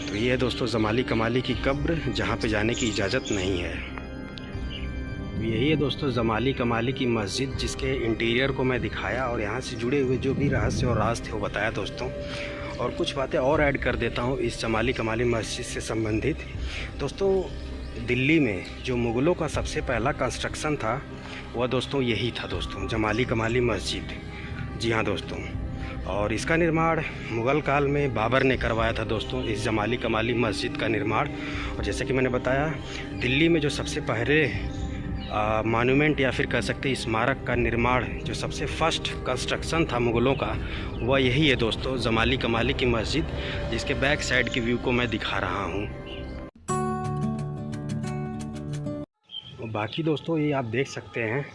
तो ये है दोस्तों जमाली कमाली की कब्र, जहाँ पे जाने की इजाज़त नहीं है। यही है दोस्तों जमाली कमाली की मस्जिद, जिसके इंटीरियर को मैं दिखाया और यहाँ से जुड़े हुए जो भी रहस्य और राज थे वो बताया दोस्तों। और कुछ बातें और ऐड कर देता हूँ इस जमाली कमाली मस्जिद से संबंधित। दोस्तों दिल्ली में जो मुग़लों का सबसे पहला कंस्ट्रक्शन था वह दोस्तों यही था दोस्तों, जमाली कमाली मस्जिद। जी हाँ दोस्तों, और इसका निर्माण मुग़ल काल में बाबर ने करवाया था दोस्तों, इस जमाली कमाली मस्जिद का निर्माण। और जैसे कि मैंने बताया दिल्ली में जो सबसे पहले मॉन्यूमेंट या फिर कह सकते हैं स्मारक का निर्माण, जो सबसे फर्स्ट कंस्ट्रक्शन था मुग़लों का, वह यही है दोस्तों जमाली कमाली की मस्जिद, जिसके बैक साइड की व्यू को मैं दिखा रहा हूँ। बाकी दोस्तों ये आप देख सकते हैं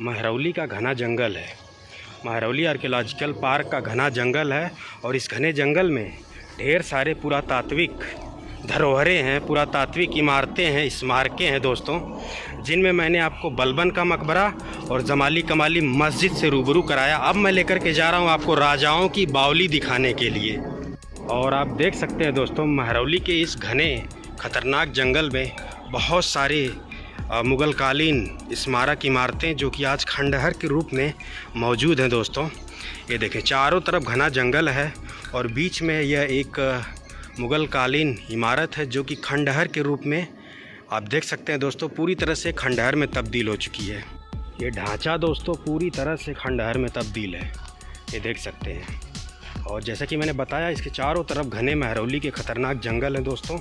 महरौली का घना जंगल है, महरौली आर्कियोलॉजिकल पार्क का घना जंगल है और इस घने जंगल में ढेर सारे पुरातात्विक धरोहरें हैं, पुरातात्विक इमारतें हैं, स्मारकें हैं दोस्तों, जिनमें मैंने आपको बलबन का मकबरा और जमाली कमाली मस्जिद से रूबरू कराया। अब मैं लेकर के जा रहा हूं आपको राजाओं की बावली दिखाने के लिए। और आप देख सकते हैं दोस्तों, महरौली के इस घने खतरनाक जंगल में बहुत सारे मुग़ल कालीन स्मारक इमारतें जो कि आज खंडहर के रूप में मौजूद हैं दोस्तों। ये देखें, चारों तरफ घना जंगल है और बीच में यह एक मुग़ल कालीन इमारत है जो कि खंडहर के रूप में आप देख सकते हैं दोस्तों, पूरी तरह से खंडहर में तब्दील हो चुकी है। ये ढांचा दोस्तों पूरी तरह से खंडहर में तब्दील है, ये देख सकते हैं। और जैसा कि मैंने बताया, इसके चारों तरफ घने महरौली के ख़तरनाक जंगल हैं दोस्तों।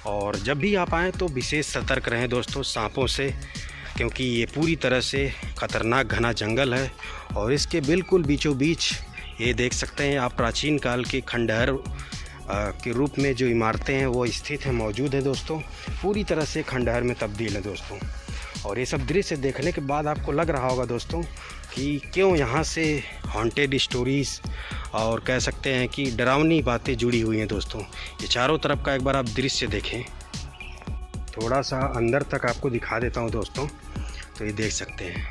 और जब भी आप आएँ तो विशेष सतर्क रहें दोस्तों सांपों से, क्योंकि ये पूरी तरह से ख़तरनाक घना जंगल है। और इसके बिल्कुल बीचों बीच ये देख सकते हैं आप, प्राचीन काल के खंडहर के रूप में जो इमारतें हैं वो स्थित हैं, मौजूद हैं दोस्तों। पूरी तरह से खंडहर में तब्दील है दोस्तों। और ये सब दृश्य देखने के बाद आपको लग रहा होगा दोस्तों कि क्यों यहाँ से हॉन्टेड स्टोरीज़ और कह सकते हैं कि डरावनी बातें जुड़ी हुई हैं दोस्तों। ये चारों तरफ का एक बार आप दृश्य देखें, थोड़ा सा अंदर तक आपको दिखा देता हूँ दोस्तों। तो ये देख सकते हैं,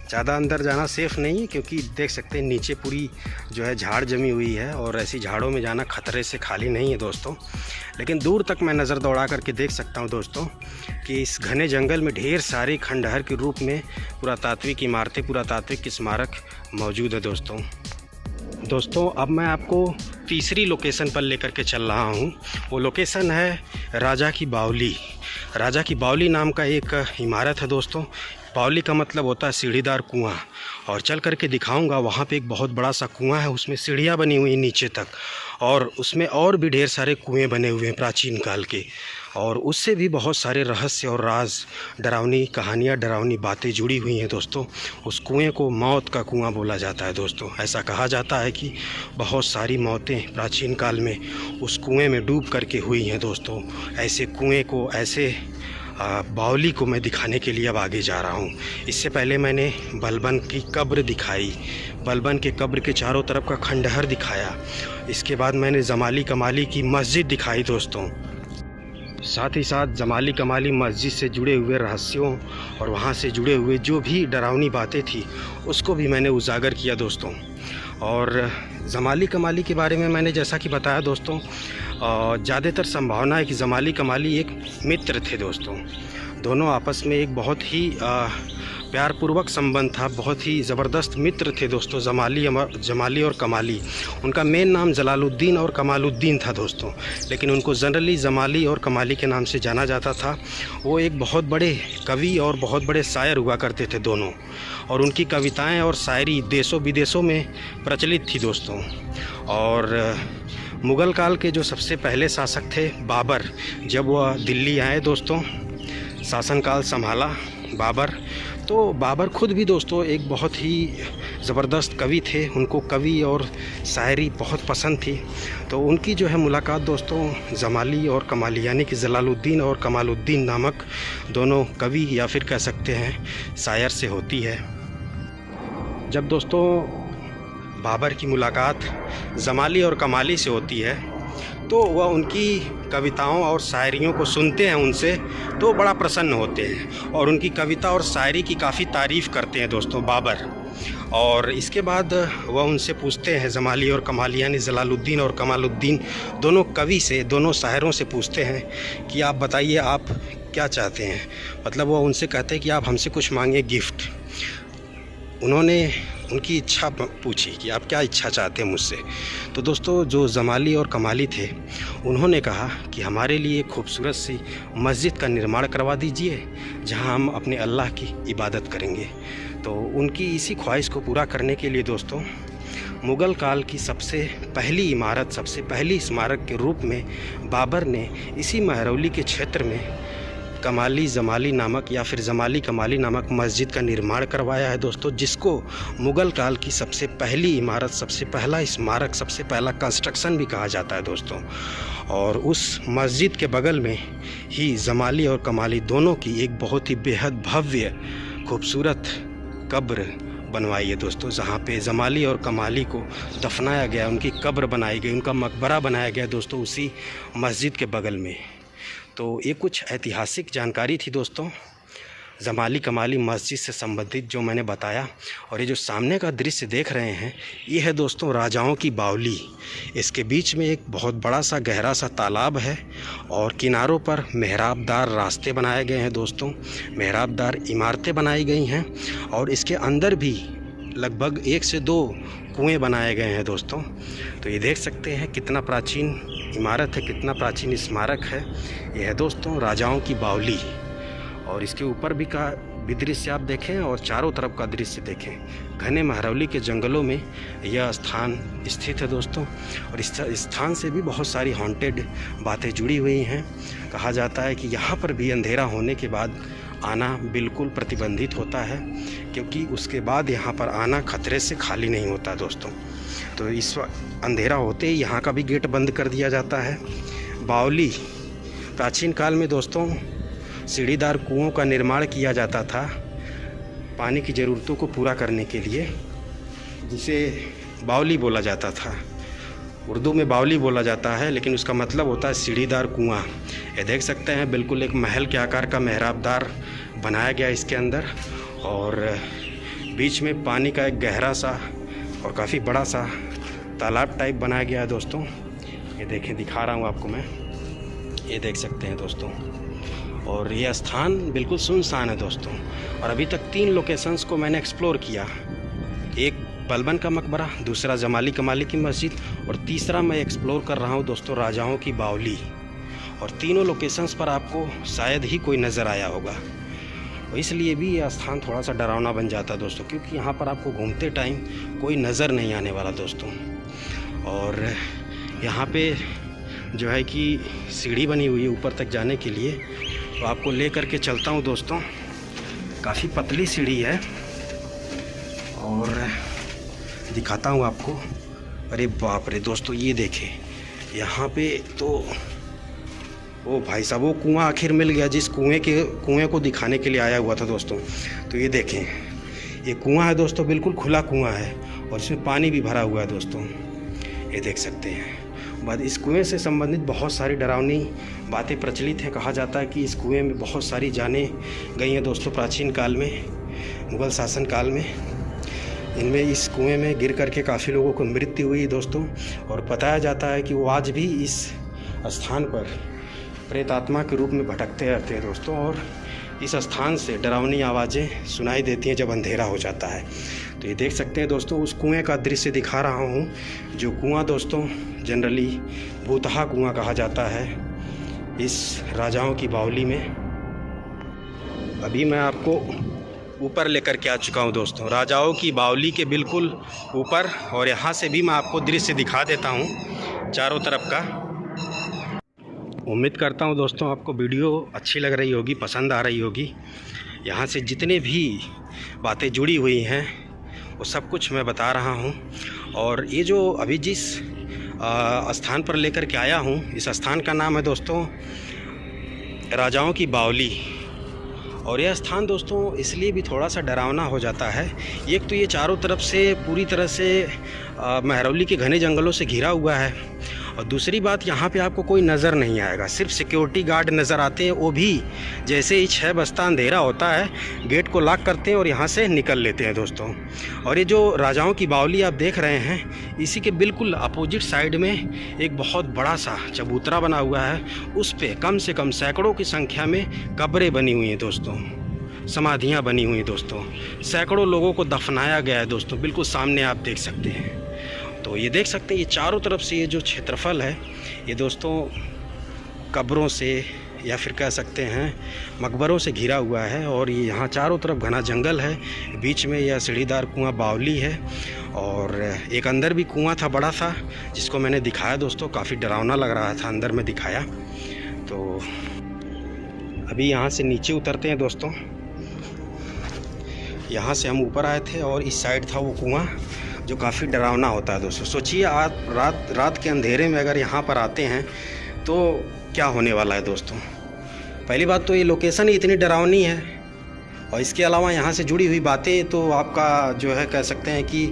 ज़्यादा अंदर जाना सेफ़ नहीं है क्योंकि देख सकते हैं नीचे पूरी जो है झाड़ जमी हुई है और ऐसी झाड़ों में जाना खतरे से खाली नहीं है दोस्तों। लेकिन दूर तक मैं नज़र दौड़ा करके देख सकता हूं दोस्तों कि इस घने जंगल में ढेर सारे खंडहर के रूप में पुरातात्विक इमारतें, पुरातात्विक स्मारक मौजूद है दोस्तों। अब मैं आपको तीसरी लोकेशन पर लेकर के चल रहा हूँ। वो लोकेशन है राजा की बावली। राजा की बावली नाम का एक इमारत है दोस्तों। बावली का मतलब होता है सीढ़ीदार कुआं। और चल करके दिखाऊंगा, वहाँ पे एक बहुत बड़ा सा कुआं है, उसमें सीढ़ियाँ बनी हुई हैं नीचे तक, और उसमें और भी ढेर सारे कुएं बने हुए हैं प्राचीन काल के। और उससे भी बहुत सारे रहस्य और राज, डरावनी कहानियाँ, डरावनी बातें जुड़ी हुई हैं दोस्तों। उस कुएं को मौत का कुआं बोला जाता है दोस्तों। ऐसा कहा जाता है कि बहुत सारी मौतें प्राचीन काल में उस कुएं में डूब करके हुई हैं दोस्तों। ऐसे कुएं को, ऐसे बावली को मैं दिखाने के लिए अब आगे जा रहा हूँ। इससे पहले मैंने बलबन की कब्र दिखाई, बलबन के कब्र के चारों तरफ का खंडहर दिखाया। इसके बाद मैंने जमाली कमाली की मस्जिद दिखाई दोस्तों। साथ ही साथ जमाली कमाली मस्जिद से जुड़े हुए रहस्यों और वहाँ से जुड़े हुए जो भी डरावनी बातें थी उसको भी मैंने उजागर किया दोस्तों। और जमाली कमाली के बारे में मैंने जैसा कि बताया दोस्तों, ज़्यादातर संभावना है कि जमाली कमाली एक मित्र थे दोस्तों। दोनों आपस में एक बहुत ही प्यारपूर्वक संबंध था, बहुत ही ज़बरदस्त मित्र थे दोस्तों, जमाली और कमाली। उनका मेन नाम जलालुद्दीन और कमालुद्दीन था दोस्तों, लेकिन उनको जनरली जमाली और कमाली के नाम से जाना जाता था। वो एक बहुत बड़े कवि और बहुत बड़े शायर हुआ करते थे दोनों, और उनकी कविताएं और शायरी देशों विदेशों में प्रचलित थी दोस्तों। और मुग़ल काल के जो सबसे पहले शासक थे बाबर, जब वह दिल्ली आए दोस्तों, शासनकाल संभाला बाबर, तो बाबर खुद भी दोस्तों एक बहुत ही ज़बरदस्त कवि थे। उनको कवि और शायरी बहुत पसंद थी। तो उनकी जो है मुलाकात दोस्तों जमाली और कमाली यानी कि जलालुद्दीन और कमालुद्दीन नामक दोनों कवि या फिर कह सकते हैं शायर से होती है। जब दोस्तों बाबर की मुलाकात जमाली और कमाली से होती है तो वह उनकी कविताओं और शायरियों को सुनते हैं उनसे, तो बड़ा प्रसन्न होते हैं और उनकी कविता और शायरी की काफ़ी तारीफ़ करते हैं दोस्तों बाबर। और इसके बाद वह उनसे पूछते हैं, जमाली और कमाली यानी जलालुद्दीन और कमालुद्दीन दोनों कवि से, दोनों शायरों से पूछते हैं कि आप बताइए आप क्या चाहते हैं। मतलब वह उनसे कहते हैं कि आप हमसे कुछ मांगिए गिफ्ट। उन्होंने उनकी इच्छा पूछी कि आप क्या इच्छा चाहते हैं मुझसे। तो दोस्तों जो जमाली और कमाली थे उन्होंने कहा कि हमारे लिए खूबसूरत सी मस्जिद का निर्माण करवा दीजिए जहां हम अपने अल्लाह की इबादत करेंगे। तो उनकी इसी ख्वाहिश को पूरा करने के लिए दोस्तों मुग़ल काल की सबसे पहली इमारत, सबसे पहली स्मारक के रूप में बाबर ने इसी महरौली के क्षेत्र में कमाली जमाली नामक या फिर जमाली कमाली नामक मस्जिद का निर्माण करवाया है दोस्तों, जिसको मुग़ल काल की सबसे पहली इमारत, सबसे पहला स्मारक, सबसे पहला कंस्ट्रक्शन भी कहा जाता है दोस्तों। और उस मस्जिद के बगल में ही जमाली और कमाली दोनों की एक बहुत ही बेहद भव्य खूबसूरत कब्र बनवाई है दोस्तों, जहाँ पे जमाली और कमाली को दफनाया गया, उनकी कब्र बनाई गई, उनका मकबरा बनाया गया दोस्तों उसी मस्जिद के बगल में। तो ये कुछ ऐतिहासिक जानकारी थी दोस्तों जमाली कमाली मस्जिद से संबंधित जो मैंने बताया। और ये जो सामने का दृश्य देख रहे हैं ये है दोस्तों राजाओं की बावली। इसके बीच में एक बहुत बड़ा सा गहरा सा तालाब है और किनारों पर मेहराबदार रास्ते बनाए गए हैं दोस्तों, मेहराबदार इमारतें बनाई गई हैं और इसके अंदर भी लगभग 1 से 2 कुएँ बनाए गए हैं दोस्तों। तो ये देख सकते हैं कितना प्राचीन इमारत है, कितना प्राचीन स्मारक है। यह है दोस्तों राजाओं की बावली और इसके ऊपर भी दृश्य आप देखें और चारों तरफ का दृश्य देखें। घने महरौली के जंगलों में यह स्थान स्थित है दोस्तों और इस स्थान से भी बहुत सारी हॉन्टेड बातें जुड़ी हुई हैं। कहा जाता है कि यहाँ पर भी अंधेरा होने के बाद आना बिल्कुल प्रतिबंधित होता है, क्योंकि उसके बाद यहाँ पर आना खतरे से खाली नहीं होता दोस्तों। तो इस अंधेरा होते ही यहाँ का भी गेट बंद कर दिया जाता है। बावली प्राचीन काल में दोस्तों सीढ़ीदार कुओं का निर्माण किया जाता था पानी की ज़रूरतों को पूरा करने के लिए, जिसे बावली बोला जाता था। उर्दू में बावली बोला जाता है लेकिन उसका मतलब होता है सीढ़ीदार कुआं। ये देख सकते हैं बिल्कुल एक महल के आकार का मेहराबदार बनाया गया इसके अंदर और बीच में पानी का एक गहरा सा और काफ़ी बड़ा सा तालाब टाइप बनाया गया है दोस्तों। ये देखें, दिखा रहा हूँ आपको मैं, ये देख सकते हैं दोस्तों। और ये स्थान बिल्कुल सुनसान है दोस्तों और अभी तक 3 लोकेशंस को मैंने एक्सप्लोर किया। एक बलबन का मकबरा, दूसरा जमाली कमाली की मस्जिद और तीसरा मैं एक्सप्लोर कर रहा हूँ दोस्तों राजाओं की बावली। और तीनों लोकेशंस पर आपको शायद ही कोई नज़र आया होगा, और इसलिए भी यह स्थान थोड़ा सा डरावना बन जाता है दोस्तों, क्योंकि यहाँ पर आपको घूमते टाइम कोई नज़र नहीं आने वाला दोस्तों। और यहाँ पे जो है कि सीढ़ी बनी हुई है ऊपर तक जाने के लिए, तो आपको ले करके चलता हूँ दोस्तों। काफ़ी पतली सीढ़ी है और दिखाता हूँ आपको। अरे बाप रे दोस्तों, ये देखें यहाँ पे तो ओ भाई साहब, वो कुआं आखिर मिल गया जिस कुएं को दिखाने के लिए आया हुआ था दोस्तों। तो ये देखें, ये कुआं है दोस्तों, बिल्कुल खुला कुआं है और इसमें पानी भी भरा हुआ है दोस्तों, ये देख सकते हैं। बाद इस कुएं से संबंधित बहुत सारी डरावनी बातें प्रचलित हैं। कहा जाता है कि इस कुएं में बहुत सारी जानें गई हैं दोस्तों प्राचीन काल में, मुग़ल शासन काल में। इनमें इस कुएं में गिर करके काफ़ी लोगों को मृत्यु हुई दोस्तों। और बताया जाता है कि वो आज भी इस स्थान पर प्रेत आत्मा के रूप में भटकते रहते हैं दोस्तों। और इस स्थान से डरावनी आवाज़ें सुनाई देती हैं जब अंधेरा हो जाता है। तो ये देख सकते हैं दोस्तों, उस कुएं का दृश्य दिखा रहा हूँ, जो कुआं दोस्तों जनरली भूतहा कुआं कहा जाता है इस राजाओं की बावली में। अभी मैं आपको ऊपर लेकर के आ चुका हूँ दोस्तों, राजाओं की बावली के बिल्कुल ऊपर, और यहाँ से भी मैं आपको दृश्य दिखा देता हूँ चारों तरफ का। उम्मीद करता हूँ दोस्तों आपको वीडियो अच्छी लग रही होगी, पसंद आ रही होगी। यहाँ से जितने भी बातें जुड़ी हुई हैं वो सब कुछ मैं बता रहा हूँ। और ये जो अभी जिस स्थान पर लेकर के आया हूँ, इस स्थान का नाम है दोस्तों राजाओं की बावली। और यह स्थान दोस्तों इसलिए भी थोड़ा सा डरावना हो जाता है, एक तो ये चारों तरफ से पूरी तरह से महरौली के घने जंगलों से घिरा हुआ है, और दूसरी बात यहाँ पे आपको कोई नज़र नहीं आएगा, सिर्फ सिक्योरिटी गार्ड नज़र आते हैं। वो भी जैसे ही 6 बजता अंधेरा होता है गेट को लॉक करते हैं और यहाँ से निकल लेते हैं दोस्तों। और ये जो राजाओं की बावली आप देख रहे हैं, इसी के बिल्कुल अपोजिट साइड में एक बहुत बड़ा सा चबूतरा बना हुआ है। उस पर कम से कम सैकड़ों की संख्या में कब्रें बनी हुई हैं दोस्तों, समाधियाँ बनी हुई हैं दोस्तों। सैकड़ों लोगों को दफनाया गया है दोस्तों, बिल्कुल सामने आप देख सकते हैं। तो ये देख सकते हैं, ये चारों तरफ से ये जो क्षेत्रफल है ये दोस्तों कब्रों से या फिर कह सकते हैं मकबरों से घिरा हुआ है। और ये यहाँ चारों तरफ घना जंगल है, बीच में यह सीढ़ीदार कुआं बावली है। और एक अंदर भी कुआं था बड़ा सा, जिसको मैंने दिखाया दोस्तों, काफ़ी डरावना लग रहा था अंदर में दिखाया। तो अभी यहाँ से नीचे उतरते हैं दोस्तों। यहाँ से हम ऊपर आए थे और इस साइड था वो कुआं, जो काफ़ी डरावना होता है दोस्तों। सोचिए आप रात के अंधेरे में अगर यहाँ पर आते हैं तो क्या होने वाला है दोस्तों। पहली बात तो ये लोकेशन ही इतनी डरावनी है, और इसके अलावा यहाँ से जुड़ी हुई बातें तो आपका जो है कह सकते हैं कि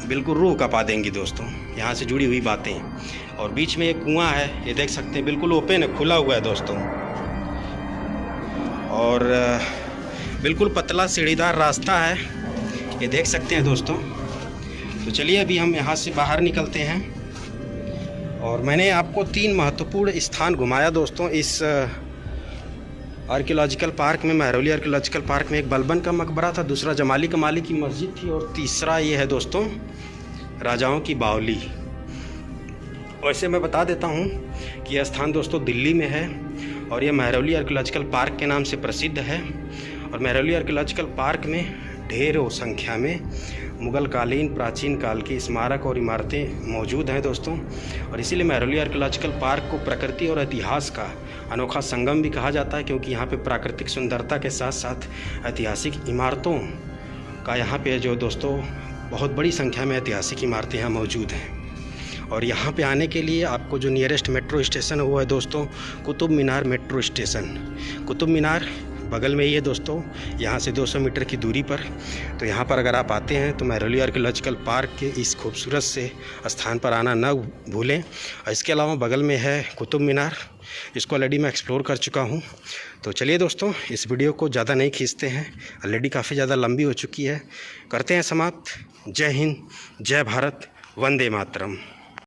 बिल्कुल रूह कपा देंगी दोस्तों, यहाँ से जुड़ी हुई बातें। और बीच में एक कुआं है, ये देख सकते हैं, बिल्कुल ओपन है, खुला हुआ है दोस्तों। और बिल्कुल पतला सीढ़ीदार रास्ता है, ये देख सकते हैं दोस्तों। तो चलिए अभी हम यहाँ से बाहर निकलते हैं। और मैंने आपको 3 महत्वपूर्ण स्थान घुमाया दोस्तों इस आर्कियोलॉजिकल पार्क में। महरौली आर्कियोलॉजिकल पार्क में एक बलबन का मकबरा था, दूसरा जमाली कमाली की मस्जिद थी, और तीसरा ये है दोस्तों राजाओं की बावली। वैसे मैं बता देता हूँ कि यह स्थान दोस्तों दिल्ली में है और यह महरौली आर्कियोलॉजिकल पार्क के नाम से प्रसिद्ध है। और महरौली आर्कियोलॉजिकल पार्क में ढेरों संख्या में मुग़ल कालीन प्राचीन काल की स्मारक और इमारतें मौजूद हैं दोस्तों। और इसीलिए महरौली आर्कियोलॉजिकल पार्क को प्रकृति और इतिहास का अनोखा संगम भी कहा जाता है, क्योंकि यहाँ पे प्राकृतिक सुंदरता के साथ साथ ऐतिहासिक इमारतों का यहाँ पे जो दोस्तों बहुत बड़ी संख्या में ऐतिहासिक इमारतें यहाँ मौजूद हैं। और यहाँ पे आने के लिए आपको जो नियरेस्ट मेट्रो स्टेशन है वो है दोस्तों कुतुब मीनार मेट्रो स्टेशन। कुतुब मीनार बगल में ही है दोस्तों, यहाँ से 200 मीटर की दूरी पर। तो यहाँ पर अगर आप आते हैं तो महरौली आर्कियोलॉजिकल पार्क के इस खूबसूरत से स्थान पर आना न भूलें। और इसके अलावा बगल में है कुतुब मीनार, इसको ऑलरेडी मैं एक्सप्लोर कर चुका हूँ। तो चलिए दोस्तों इस वीडियो को ज़्यादा नहीं खींचते हैं, ऑलरेडी काफ़ी ज़्यादा लंबी हो चुकी है, करते हैं समाप्त। जय हिंद, जय भारत, वंदे मातरम।